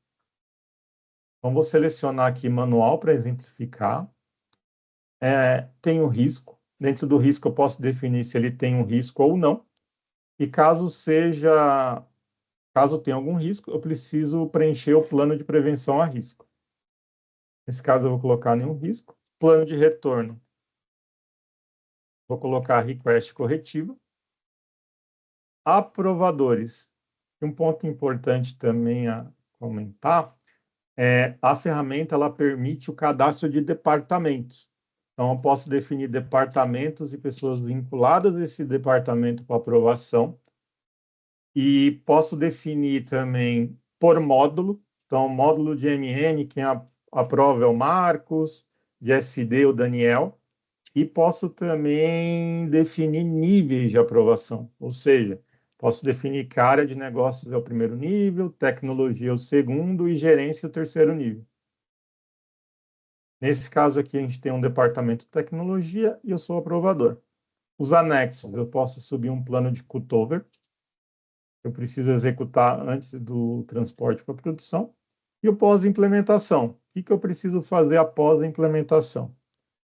Então, vou selecionar aqui manual para exemplificar. Tem o risco. Dentro do risco, eu posso definir se ele tem um risco ou não. E caso tenha algum risco, eu preciso preencher o plano de prevenção a risco. Nesse caso, eu vou colocar nenhum risco. Plano de retorno. Vou colocar request corretiva. Aprovadores. Um ponto importante também a comentar é a ferramenta ela permite o cadastro de departamentos. Então, eu posso definir departamentos e pessoas vinculadas a esse departamento para aprovação. E posso definir também por módulo. Então, módulo de MN, quem aprova é o Marcos, de SD o Daniel. E posso também definir níveis de aprovação, ou seja, posso definir que a área de negócios é o primeiro nível, tecnologia é o segundo e gerência é o terceiro nível. Nesse caso aqui, a gente tem um departamento de tecnologia e eu sou o aprovador. Os anexos, eu posso subir um plano de cutover, eu preciso executar antes do transporte para a produção. E o pós-implementação, o que eu preciso fazer após a implementação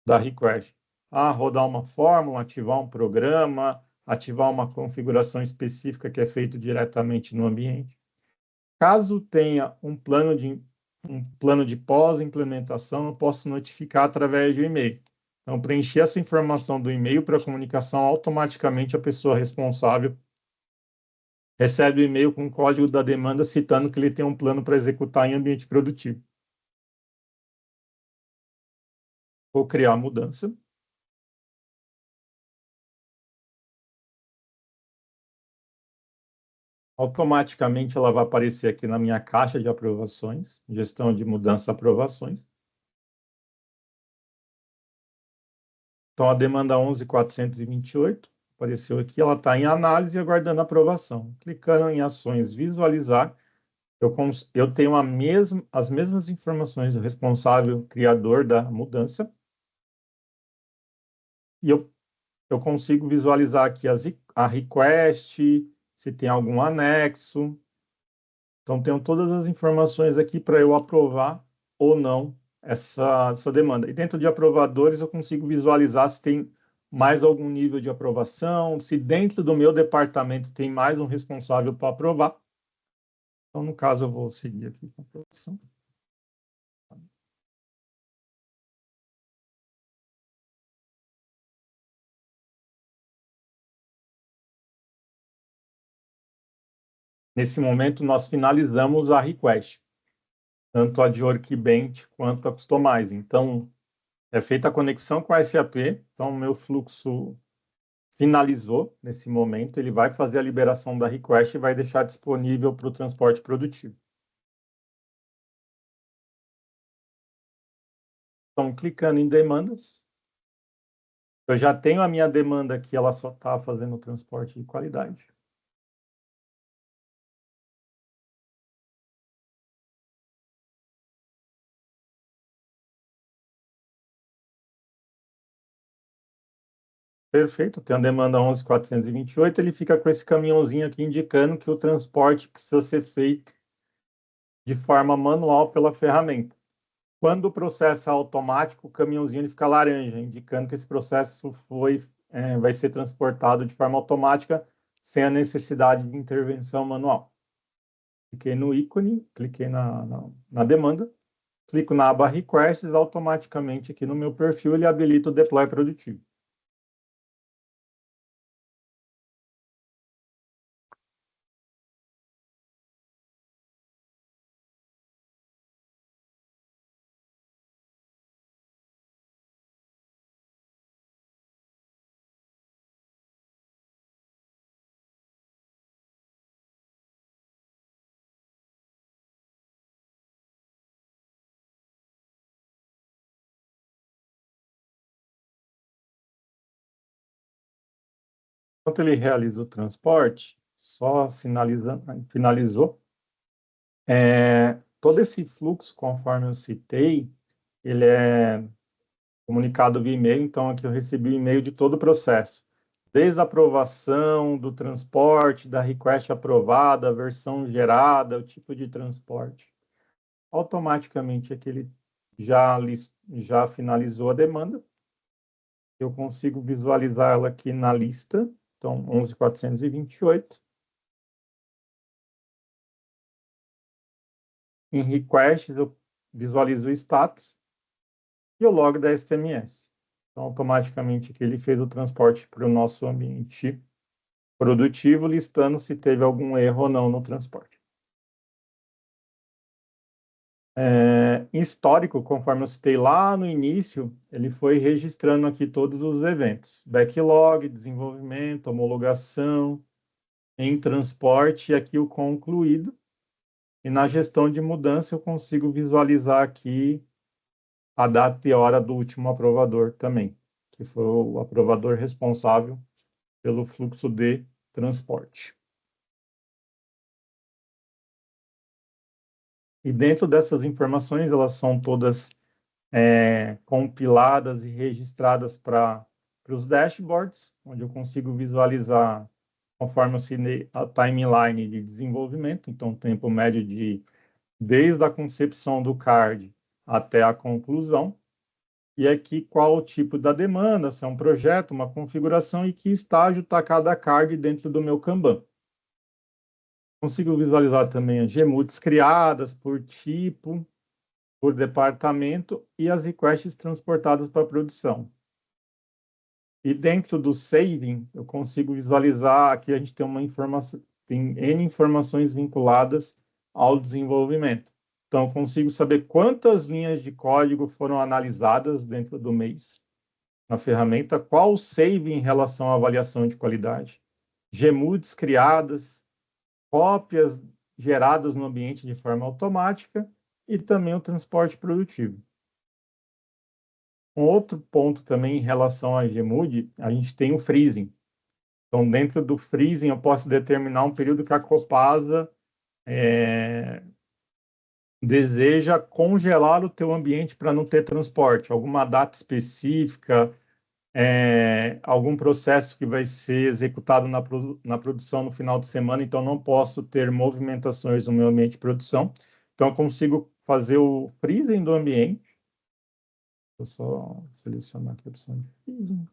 da request? Rodar uma fórmula, ativar um programa, ativar uma configuração específica que é feito diretamente no ambiente. Caso tenha um plano de pós-implementação, eu posso notificar através de e-mail. Então, preencher essa informação do e-mail para comunicação, automaticamente a pessoa responsável recebe o e-mail com o código da demanda citando que ele tem um plano para executar em ambiente produtivo. Vou criar a mudança. Automaticamente ela vai aparecer aqui na minha caixa de aprovações, gestão de mudança aprovações. Então, a demanda 11.428 apareceu aqui, ela está em análise aguardando aprovação. Clicando em ações visualizar, eu tenho as mesmas informações do responsável criador da mudança. E eu consigo visualizar aqui a request, se tem algum anexo. Então, tenho todas as informações aqui para eu aprovar ou não essa demanda. E dentro de aprovadores, eu consigo visualizar se tem mais algum nível de aprovação, se dentro do meu departamento tem mais um responsável para aprovar. Então, no caso, eu vou seguir aqui com a aprovação. Nesse momento, nós finalizamos a request, tanto a de Workbench quanto a Customize. Então, é feita a conexão com a SAP, então o meu fluxo finalizou nesse momento, ele vai fazer a liberação da request e vai deixar disponível para o transporte produtivo. Então, clicando em demandas, eu já tenho a minha demanda aqui, ela só está fazendo o transporte de qualidade. Perfeito, tem a demanda 11.428, ele fica com esse caminhãozinho aqui indicando que o transporte precisa ser feito de forma manual pela ferramenta. Quando o processo é automático, o caminhãozinho ele fica laranja, indicando que esse processo vai ser transportado de forma automática, sem a necessidade de intervenção manual. Cliquei no ícone, cliquei na demanda, clico na aba Requests, automaticamente aqui no meu perfil ele habilita o Deploy Produtivo. Enquanto ele realiza o transporte, só finalizou. Todo esse fluxo, conforme eu citei, ele é comunicado via e-mail, então aqui eu recebi o e-mail de todo o processo. Desde a aprovação do transporte, da request aprovada, a versão gerada, o tipo de transporte. Automaticamente aqui ele já finalizou a demanda. Eu consigo visualizar ela aqui na lista Então, 11.428. Em requests, eu visualizo o status e o log da STMS. Então, automaticamente aqui ele fez o transporte para o nosso ambiente produtivo, listando se teve algum erro ou não no transporte. Em histórico, conforme eu citei lá no início, ele foi registrando aqui todos os eventos. Backlog, desenvolvimento, homologação, em transporte, e aqui o concluído. E na gestão de mudança, eu consigo visualizar aqui a data e hora do último aprovador também, que foi o aprovador responsável pelo fluxo de transporte. E dentro dessas informações, elas são todas compiladas e registradas para os dashboards, onde eu consigo visualizar, conforme eu assinei, a timeline de desenvolvimento, então o tempo médio desde a concepção do card até a conclusão. E aqui qual o tipo da demanda, se é um projeto, uma configuração e que estágio está cada card dentro do meu Kanban. Consigo visualizar também as GMUDs criadas por tipo, por departamento e as requests transportadas para a produção. E dentro do saving, eu consigo visualizar, aqui a gente tem uma informação, tem N informações vinculadas ao desenvolvimento. Então, eu consigo saber quantas linhas de código foram analisadas dentro do mês na ferramenta, qual o save em relação à avaliação de qualidade, GMUDs criadas, cópias geradas no ambiente de forma automática e também o transporte produtivo. Um outro ponto também em relação a GMUD, a gente tem o freezing. Então, dentro do freezing, eu posso determinar um período que a Copasa deseja congelar o teu ambiente para não ter transporte, alguma data específica, algum processo que vai ser executado na produção no final de semana, então não posso ter movimentações no meu ambiente de produção. Então, eu consigo fazer o freezing do ambiente. Vou só selecionar aqui a opção de freezing.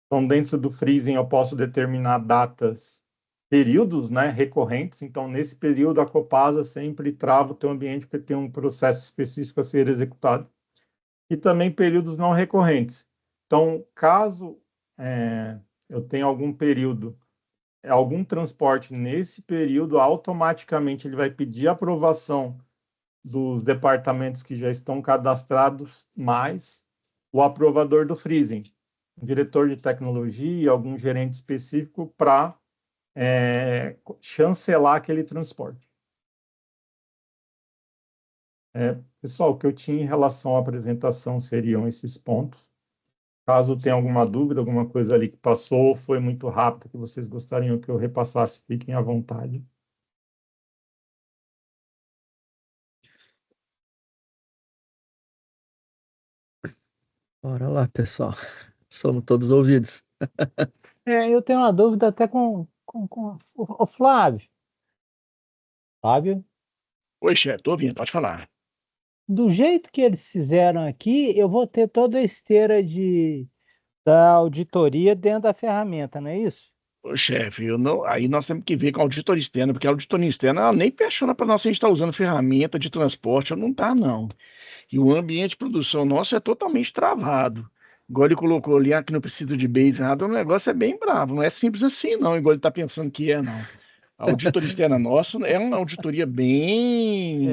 Então, dentro do freezing, eu posso determinar datas, períodos, né, recorrentes. Então, nesse período, a Copasa sempre trava o teu ambiente porque tem um processo específico a ser executado. E também períodos não recorrentes. Então, caso eu tenha algum período, algum transporte nesse período, automaticamente ele vai pedir aprovação dos departamentos que já estão cadastrados, mais o aprovador do freezing, o diretor de tecnologia, algum gerente específico para chancelar aquele transporte. Pessoal, o que eu tinha em relação à apresentação seriam esses pontos. Caso tenha alguma dúvida, alguma coisa ali que passou, foi muito rápido, que vocês gostariam que eu repassasse, fiquem à vontade. Bora lá, pessoal. Somos todos ouvidos. Eu tenho uma dúvida até com o Flávio. Flávio, Oi, chefe, tô ouvindo, pode falar. do jeito que eles fizeram aqui, eu vou ter toda a esteira da auditoria dentro da ferramenta, não é isso? Ô, chefe, aí nós temos que ver com a auditoria externa, porque a auditoria externa ela nem questiona para nós se a gente está usando ferramenta de transporte ou não está, não. E o ambiente de produção nosso é totalmente travado. Igual ele colocou ali, que não precisa de base nada, o negócio é bem bravo. Não é simples assim, não, igual ele está pensando que é, não. A auditoria externa nossa é uma auditoria bem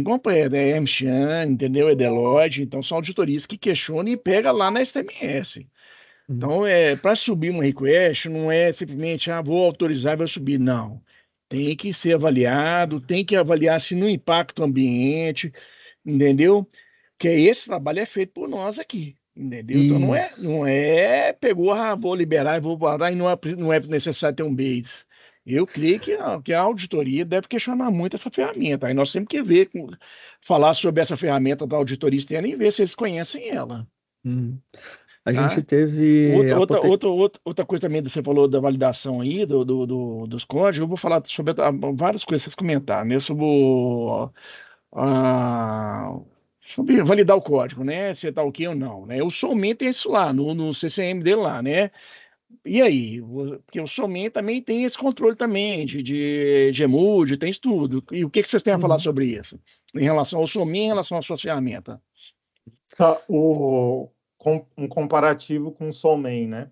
completa. É Mchan, entendeu? É Deloitte. Então, são auditorias que questionam e pegam lá na STMS. Então, para subir uma request, não é simplesmente, vou autorizar e vai subir. Não. Tem que ser avaliado, tem que avaliar se não impacta o ambiente, entendeu? Que esse trabalho é feito por nós aqui, entendeu? Então, Isso. não é pegou, vou liberar e vou guardar e não é necessário ter um base. Eu creio que a auditoria deve questionar muito essa ferramenta. Aí nós temos que ver, falar sobre essa ferramenta da auditoria externa e ver se eles conhecem ela. A gente Tá? teve Outra coisa também que você falou da validação aí, dos códigos, eu vou falar sobre várias coisas que vocês comentaram, né? Sobre validar o código, né? Se tá ok ou não, né? Eu somente isso lá, no CCM dele lá, né? E aí? Porque o Somen também tem esse controle também de Gemood, tem isso tudo. E o que vocês têm a falar Uhum. sobre isso? Em relação ao Somen, em relação à sua ferramenta? Tá, um comparativo com o Soulman, né?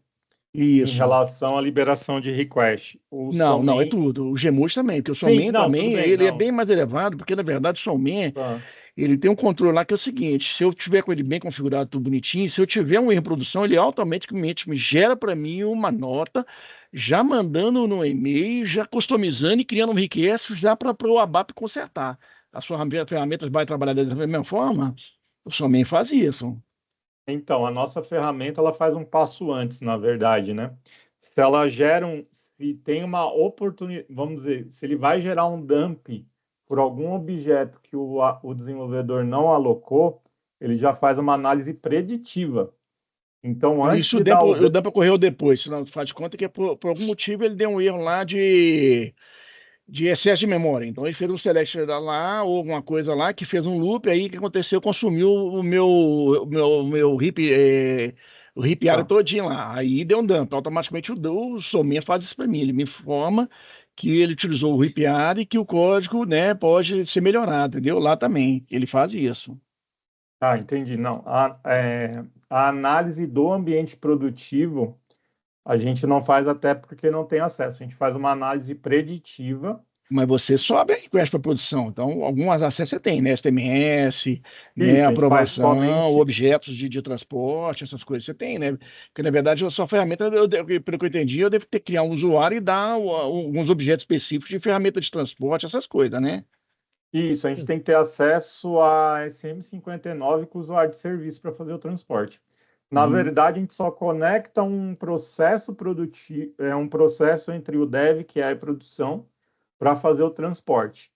Em Isso. relação à liberação de request. O Não, é Soulman. tudo. O Gemood também, porque o Sim, Somen não, tudo também, bem, ele é não. bem mais elevado, porque na verdade o Somen, Tá. ele tem um controle lá que é o seguinte, se eu tiver com ele bem configurado, tudo bonitinho, se eu tiver um erro em produção, ele automaticamente me gera para mim uma nota, já mandando no e-mail, já customizando e criando um request já para o ABAP consertar. A sua ferramenta vai trabalhar da mesma forma? O Somen faz isso. Então, a nossa ferramenta ela faz um passo antes, na verdade, né? Se ela gera se tem uma oportunidade, vamos dizer, se ele vai gerar um dump por algum objeto que o desenvolvedor não alocou, ele já faz uma análise preditiva. Então, Então, antes isso de dar o o DAMP ocorreu depois, senão faz de conta que por algum motivo ele deu um erro lá de excesso de memória. Então ele fez um select lá, ou alguma coisa lá, que fez um loop, aí o que aconteceu? Consumiu o meu heap, o heap area Tá. todinho lá. Aí deu um dump. Automaticamente o Somen faz isso para mim. Ele me informa que ele utilizou o heap area e que o código, né, pode ser melhorado, entendeu? Lá também. Ele faz isso. Ah, entendi. Não, a análise do ambiente produtivo a gente não faz até porque não tem acesso. A gente faz uma análise preditiva. Mas você sobe a request para produção. Então, algumas acessos você tem, né? STMS, né? Isso, a gente faz Aprovação, somente. objetos de transporte, essas coisas você tem, né? Porque, na verdade, a sua ferramenta, pelo que eu entendi, eu devo ter que criar um usuário e dar alguns objetos específicos de ferramenta de transporte, essas coisas, né? Isso, a gente tem que ter acesso a SM59 com o usuário de serviço para fazer o transporte. Na Uhum. verdade, a gente só conecta um processo produtivo, um processo entre o dev, que é a produção, para fazer o transporte.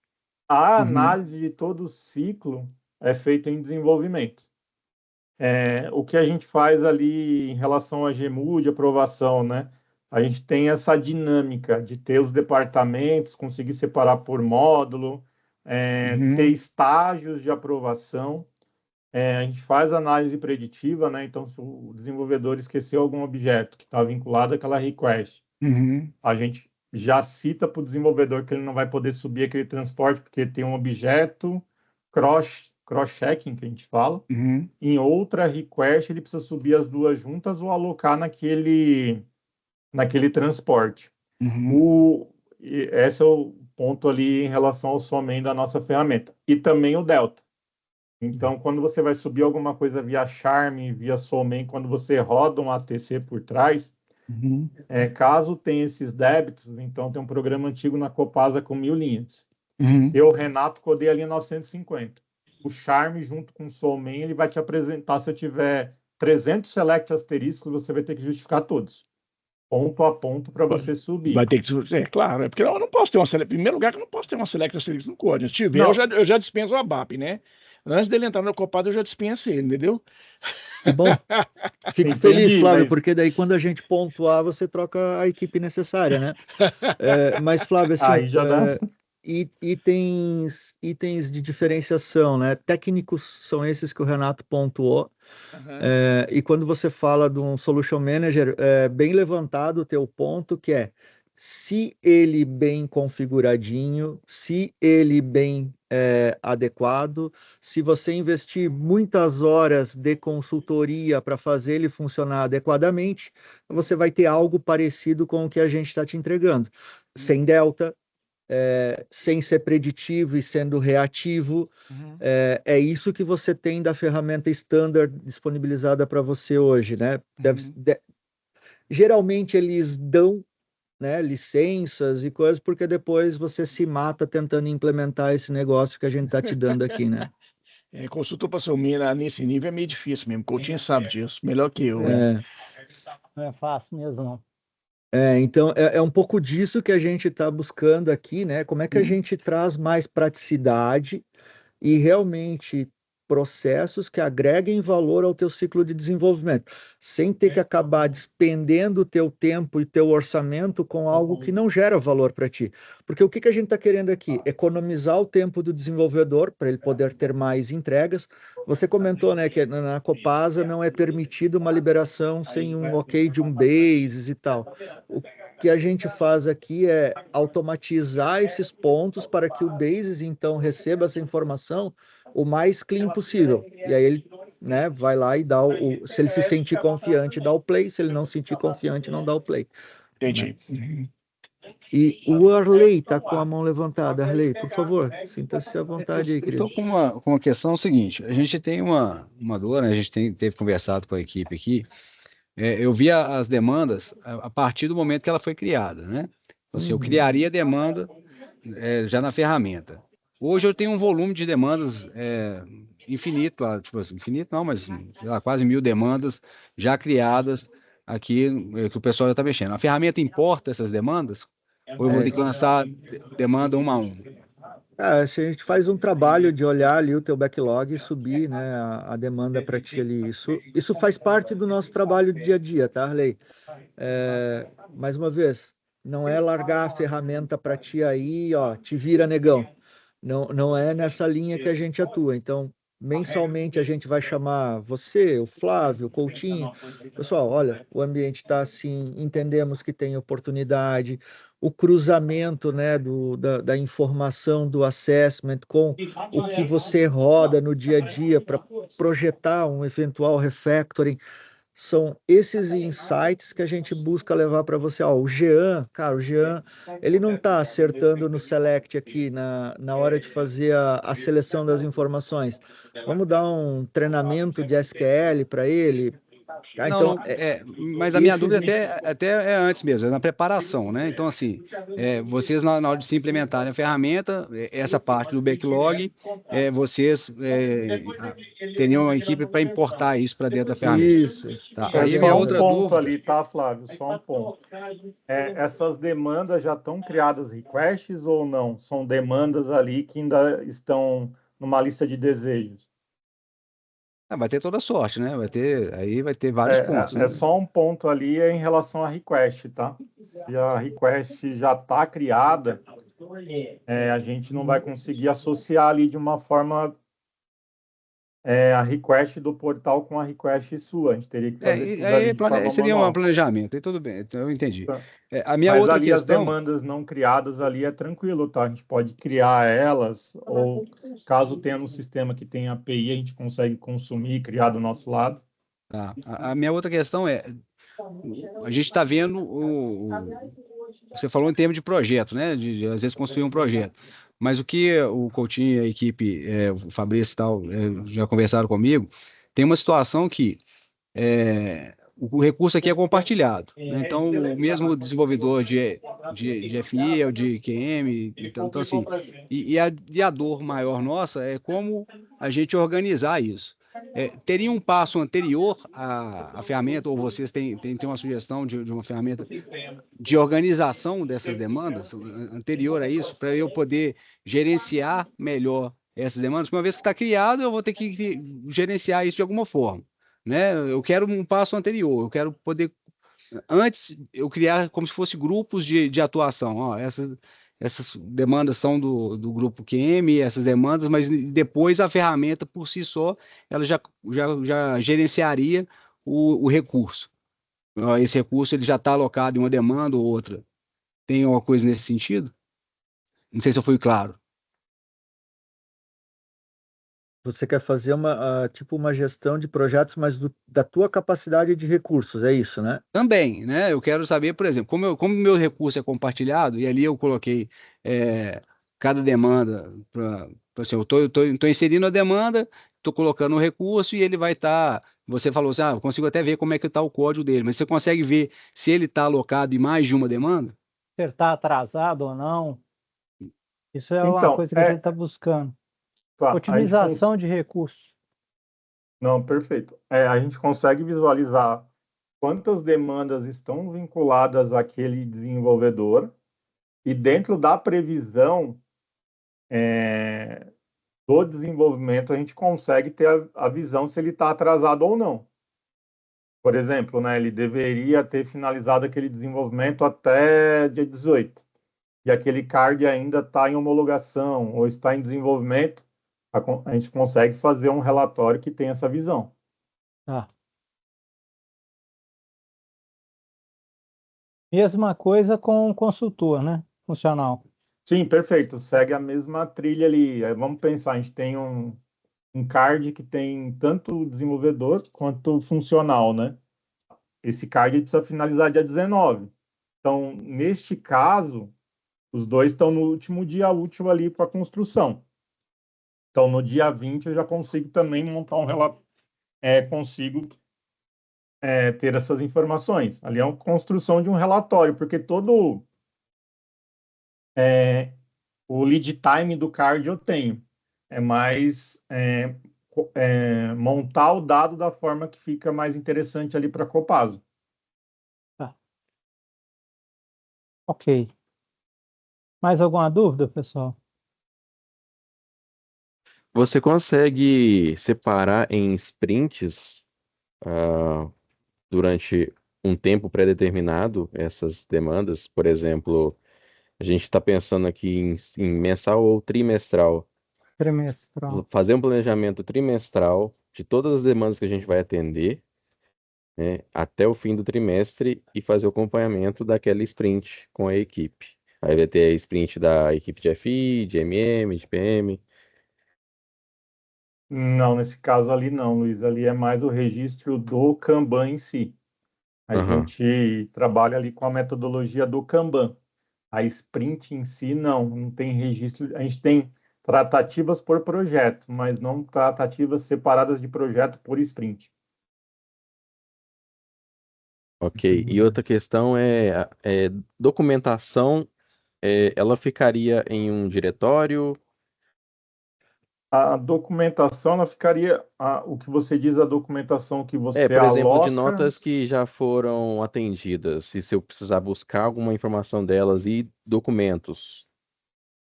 A Uhum. análise de todo o ciclo é feita em desenvolvimento. O que a gente faz ali em relação a GMUD, aprovação, né? A gente tem essa dinâmica de ter os departamentos, conseguir separar por módulo, ter Uhum. estágios de aprovação. A gente faz análise preditiva, né? Então, se o desenvolvedor esqueceu algum objeto que está vinculado àquela request, Uhum. a gente já cita para o desenvolvedor que ele não vai poder subir aquele transporte porque tem um objeto cross-checking, que a gente fala. Uhum. Em outra request, ele precisa subir as duas juntas ou alocar naquele transporte. Uhum. Esse é o ponto ali em relação ao somen da nossa ferramenta. E também o delta. Então, quando você vai subir alguma coisa via Charm, via somen, quando você roda um ATC por trás, Uhum. caso tenha esses débitos, então tem um programa antigo na Copasa com 1000 linhas. Uhum. Eu, Renato, codei a linha 950. O Charm, junto com o Soulman, ele vai te apresentar, se eu tiver 300 select asteriscos, você vai ter que justificar todos, ponto a ponto, para você subir. Vai ter que. É claro, é porque eu não posso ter uma select. Em primeiro lugar, que eu não posso ter uma select asterisco no código. Se tiver, Não, eu já dispenso o ABAP, né? Antes dele entrar no Copado, eu já dispenso ele, entendeu? Que bom. Fico feliz, entendi, Flávio, mas porque daí quando a gente pontuar, você troca a equipe necessária, né? Mas, Flávio, assim, aí já dá. itens de diferenciação, né? Técnicos são esses que o Renato pontuou. Aham. E quando você fala de um Solution Manager, é bem levantado o teu ponto, que é se ele bem configuradinho, se ele bem adequado, se você investir muitas horas de consultoria para fazer ele funcionar adequadamente, você vai ter algo parecido com o que a gente está te entregando. Sem delta, sem ser preditivo e sendo reativo. Uhum. É isso que você tem da ferramenta standard disponibilizada para você hoje, né? Geralmente eles dão, né, licenças e coisas, porque depois você se mata tentando implementar esse negócio que a gente está te dando aqui, né? Consultor para seu mina nesse nível é meio difícil mesmo. O Coutinho sabe disso, melhor que eu. Não é fácil mesmo, não. Então, é um pouco disso que a gente está buscando aqui, né? Como é que a gente traz mais praticidade e realmente processos que agreguem valor ao teu ciclo de desenvolvimento, sem ter que acabar despendendo o teu tempo e teu orçamento com algo que não gera valor para ti. Porque o que a gente está querendo aqui? Economizar o tempo do desenvolvedor para ele poder ter mais entregas. Você comentou, né, que na Copasa não é permitido uma liberação sem um ok de um basis e tal. O que a gente faz aqui é automatizar esses pontos para que o basis, então, receba essa informação o mais clean possível. E aí ele, né, vai lá e dá se ele se sentir confiante, dá o play. Se ele não se sentir confiante, não dá o play. Entendi. Né? E o Arley está com a mão levantada. Arley, por favor, sinta-se à vontade aí, querido. Eu estou com uma questão seguinte. A gente tem uma dor, né? A gente teve conversado com a equipe aqui. Eu vi as demandas a partir do momento que ela foi criada, né? Assim, eu criaria demanda já na ferramenta. Hoje eu tenho um volume de demandas infinito, tipo assim, infinito não, mas lá, quase 1000 demandas já criadas aqui que o pessoal já está mexendo. A ferramenta importa essas demandas? Ou eu vou ter que lançar demanda uma a uma? A gente faz um trabalho de olhar ali o teu backlog e subir, né, a demanda para ti ali. Isso faz parte do nosso trabalho do dia a dia, tá, Arley? Mais uma vez, não é largar a ferramenta para ti aí, ó, te vira, negão. Não é nessa linha que a gente atua. Então, mensalmente a gente vai chamar você, o Flávio, o Coutinho. Pessoal, olha, o ambiente está assim, entendemos que tem oportunidade, o cruzamento, né, da informação do assessment com o que você roda no dia a dia para projetar um eventual refactoring. São esses insights que a gente busca levar para você. Ó, o Jean, cara, o Jean, ele não está acertando no select aqui na hora de fazer a seleção das informações. Vamos dar um treinamento de SQL para ele. Tá? Então, mas a minha dúvida até é antes mesmo, é na preparação, né? Então, assim, vocês na hora de se implementarem a ferramenta, essa parte do backlog, vocês teriam uma equipe para importar isso para dentro da ferramenta. Isso. Tá. Aí Aí a só minha um outra ponto dúvida... ali, tá, Flávio? Só um ponto. Essas demandas já estão criadas requests ou não? São demandas ali que ainda estão numa lista de desejos? vai ter toda sorte, né? Aí vai ter vários pontos, né? Só um ponto ali em relação à request, tá? Se a request já está criada, a gente não vai conseguir associar ali de uma forma a request do portal com a request sua. A gente teria que fazer tudo ali de forma seria um manual. planejamento, aí tudo bem, então eu entendi. Tá. A minha Mas outra ali questão... as demandas não criadas ali é tranquilo, tá? A gente pode criar elas, ou caso tenha no sistema que tem API, a gente consegue consumir e criar do nosso lado. Tá. A minha outra questão é, a gente está vendo você falou em termos de projeto, né? De às vezes construir um projeto. Mas o que o Coutinho, a equipe, o Fabrício e tal, já conversaram comigo, tem uma situação que o recurso aqui é compartilhado, né? Então, o mesmo desenvolvedor de FI ou de QM, então assim, e a dor maior nossa é como a gente organizar isso. Teria um passo anterior à ferramenta, ou vocês têm uma sugestão de uma ferramenta de organização dessas demandas, anterior a isso, para eu poder gerenciar melhor essas demandas? Porque uma vez que está criado, eu vou ter que gerenciar isso de alguma forma, né? Eu quero um passo anterior, eu quero poder, antes, eu criar como se fosse grupos de atuação. Ó, essas demandas são do grupo QM, essas demandas, mas depois a ferramenta por si só, ela já gerenciaria o recurso. Esse recurso ele já está alocado em uma demanda ou outra. Tem alguma coisa nesse sentido? Não sei se eu fui claro. Você quer fazer tipo uma gestão de projetos, mas da tua capacidade de recursos, é isso, né? Também, né? Eu quero saber, por exemplo, como o meu recurso é compartilhado, e ali eu coloquei cada demanda assim, eu tô inserindo a demanda, estou colocando o recurso e ele vai estar. Você falou assim, eu consigo até ver como é que está o código dele, mas você consegue ver se ele está alocado em mais de uma demanda? Se ele está atrasado ou não. Isso é uma Então, coisa que a gente está buscando. Tá, Otimização de recursos. Não, perfeito. A gente consegue visualizar quantas demandas estão vinculadas àquele desenvolvedor e dentro da previsão do desenvolvimento, a gente consegue ter a visão se ele está atrasado ou não. Por exemplo, né, ele deveria ter finalizado aquele desenvolvimento até dia 18, e aquele card ainda está em homologação ou está em desenvolvimento, a gente consegue fazer um relatório que tem essa visão. Tá. Mesma coisa com o consultor, né? Funcional. Sim, perfeito. Segue a mesma trilha ali. Vamos pensar, a gente tem um card que tem tanto desenvolvedor quanto funcional, né? Esse card precisa finalizar dia 19. Então, neste caso, os dois estão no último dia útil ali para a construção. Então, no dia 20, eu já consigo também montar um relatório, consigo ter essas informações. Ali é uma construção de um relatório, porque todo o lead time do card eu tenho. É mais montar o dado da forma que fica mais interessante ali para a Copasa. Tá. Ok. Mais alguma dúvida, pessoal? Você consegue separar em sprints durante um tempo pré-determinado essas demandas? Por exemplo, a gente está pensando aqui em mensal ou trimestral. Trimestral. Fazer um planejamento trimestral de todas as demandas que a gente vai atender, né, até o fim do trimestre e fazer o acompanhamento daquela sprint com a equipe. Aí vai ter a sprint da equipe de FI, de MM, de PM. Não, nesse caso ali não, Luiz. Ali é mais o registro do Kanban em si. A Aham. gente trabalha ali com a metodologia do Kanban. A sprint em si, não tem registro. A gente tem tratativas por projeto, mas não tratativas separadas de projeto por sprint. Ok. E outra questão é documentação, ela ficaria em um diretório? A documentação, ela ficaria, o que você diz, a documentação que você Por exemplo, de aloca. notas que já foram atendidas, se eu precisar buscar alguma informação delas e documentos.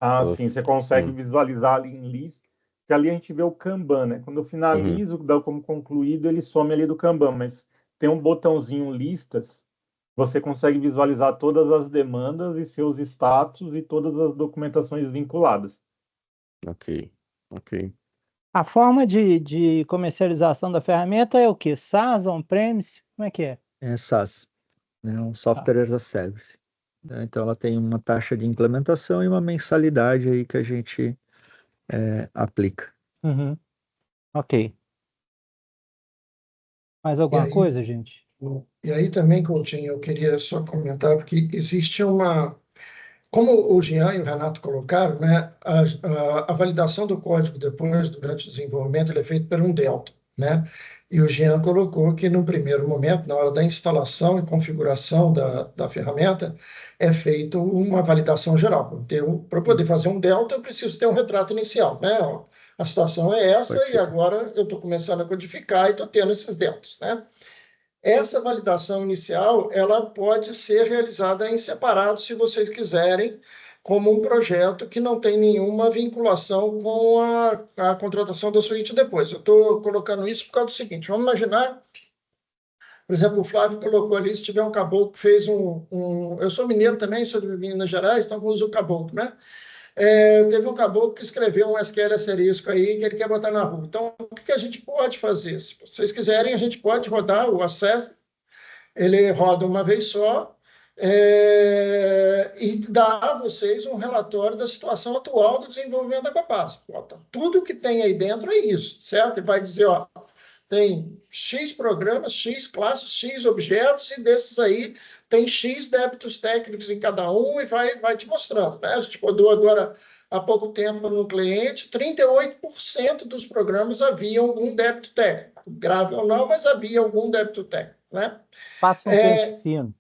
Ela- Sim, você consegue Hum, visualizar ali em lista, que ali a gente vê o Kanban, né? Quando eu uhum, finalizo, dá como concluído, ele some ali do Kanban, mas tem um botãozinho listas, você consegue visualizar todas as demandas e seus status e todas as documentações vinculadas. ok, ok. A forma de comercialização da ferramenta é o quê? SaaS, on-premise? Como é que é? É SaaS, né? Um Tá. software as a service, né? Então ela tem uma taxa de implementação e uma mensalidade aí que a gente aplica. Uhum. Ok. Mais E alguma aí, coisa, gente? e aí também, Coutinho, eu queria só comentar, porque existe uma. Como o Jean e o Renato colocaram, né, a validação do código depois, durante o desenvolvimento, ele é feito por um delta, né? E o Jean colocou que, no primeiro momento, na hora da instalação e configuração da ferramenta, é feito uma validação geral. Para poder fazer um delta, eu preciso ter um retrato inicial, né? Ó, a situação é essa Pode e ser. agora eu estou começando a codificar e estou tendo esses deltas, né? Essa validação inicial, ela pode ser realizada em separado, se vocês quiserem, como um projeto que não tem nenhuma vinculação com a contratação da suíte depois. Eu estou colocando isso por causa do seguinte, vamos imaginar, por exemplo, o Flávio colocou ali, se tiver um caboclo que fez eu sou mineiro também, sou de Minas Gerais, então uso o caboclo, né? Teve um caboclo que escreveu um SQL asterisco aí que ele quer botar na rua. Então, o que a gente pode fazer? Se vocês quiserem, a gente pode rodar o acesso, ele roda uma vez só e dá a vocês um relatório da situação atual do desenvolvimento da Copasa. Tudo que tem aí dentro é isso, certo? E vai dizer, ó, tem X programas, X classes, X objetos, e desses aí tem X débitos técnicos em cada um e vai te mostrando. Né? A gente rodou agora há pouco tempo no cliente, 38% dos programas havia algum débito técnico. Grave ou não, mas havia algum débito técnico. Né? Passa um pente fino.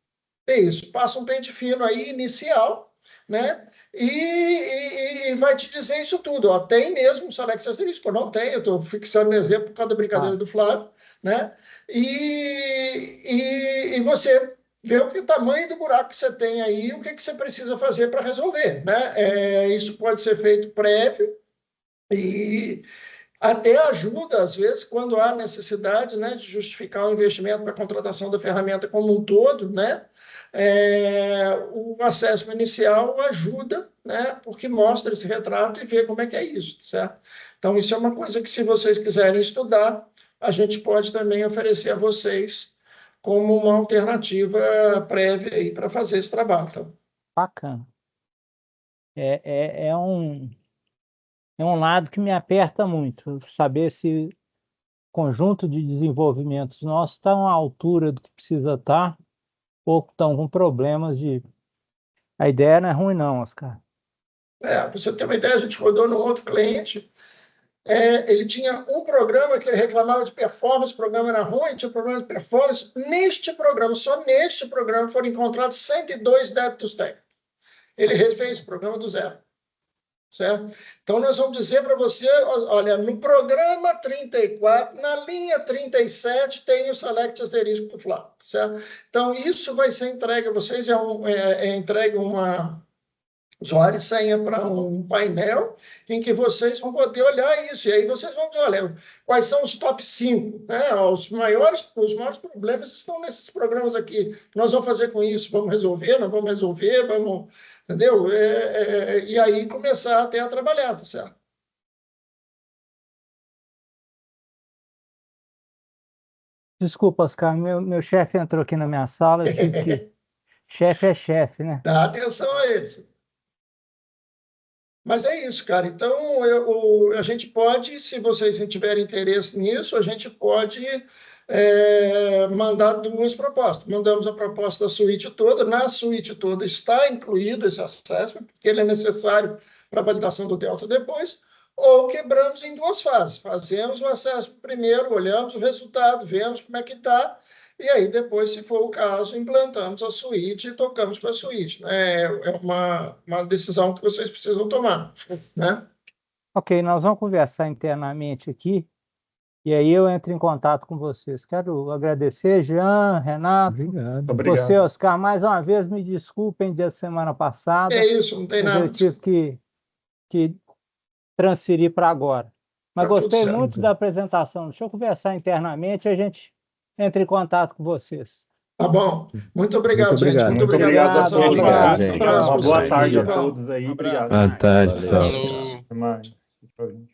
É isso, passa um pente fino aí inicial, né? E vai te dizer isso tudo. Ó, tem mesmo o Select asterisco, não tem, eu estou fixando um exemplo por causa da brincadeira do Flávio, né? E você vê o que o tamanho do buraco que você tem aí, o que você precisa fazer para resolver, né? Isso pode ser feito prévio, E até ajuda, às vezes, quando há necessidade, né, de justificar o investimento para a contratação da ferramenta como um todo, né? O acesso inicial ajuda, né, porque mostra esse retrato e vê como é que é isso, certo? Então, isso é uma coisa que, se vocês quiserem estudar, a gente pode também oferecer a vocês como uma alternativa prévia aí para fazer esse trabalho. Então. Bacana. É um lado que me aperta muito, saber se o conjunto de desenvolvimentos nossos está à altura do que precisa estar, ou estão com problemas de... A ideia não é ruim não, Oscar. Para você ter uma ideia, a gente rodou num outro cliente, ele tinha um programa que ele reclamava de performance, o programa era ruim, tinha problema de performance. Neste programa, só neste programa, foram encontrados 102 débitos técnicos. Ele refez o programa do zero. Certo? Então, nós vamos dizer para você, olha, no programa 34, na linha 37, tem o select asterisco do Flávio, certo? Então, isso vai ser entregue a vocês, entregue uma usuário e senha para um painel em que vocês vão poder olhar isso. E aí vocês vão dizer, olha, quais são os top 5, né? Os maiores problemas estão nesses programas aqui. Nós vamos fazer com isso? Vamos resolver? Não vamos resolver? Vamos... Entendeu? E aí começar até a trabalhar, tá certo? Desculpa, Oscar, meu chefe entrou aqui na minha sala, eu tive que... Chefe é chefe, né? Dá atenção a eles. Mas é isso, cara. Então, a gente pode, se vocês tiverem interesse nisso, a gente pode mandar duas propostas. Mandamos a proposta da suíte toda. Na suíte toda está incluído esse assessment, porque ele é necessário para a validação do delta depois, ou quebramos em duas fases. Fazemos o assessment primeiro, olhamos o resultado, vemos como é que está, e aí depois, se for o caso, implantamos a suíte e tocamos com a suíte. É uma decisão que vocês precisam tomar, né? Ok, nós vamos conversar internamente aqui, e aí eu entro em contato com vocês. Quero agradecer, Jean, Renato. Obrigado. Você, Oscar, mais uma vez, me desculpem da semana passada. É isso, não tem nada. Eu tive que transferir para agora. Mas Tá tudo gostei certo. muito da apresentação. Deixa eu conversar internamente e a gente entra em contato com vocês. Tá bom. Muito obrigado, Muito gente. obrigado. Muito obrigado. Obrigado, Um obrigado, gente. abraço. Uma boa tarde a Pessoal. todos aí. Obrigado. Boa tarde, pessoal. Falou. Até mais. Tchau, gente.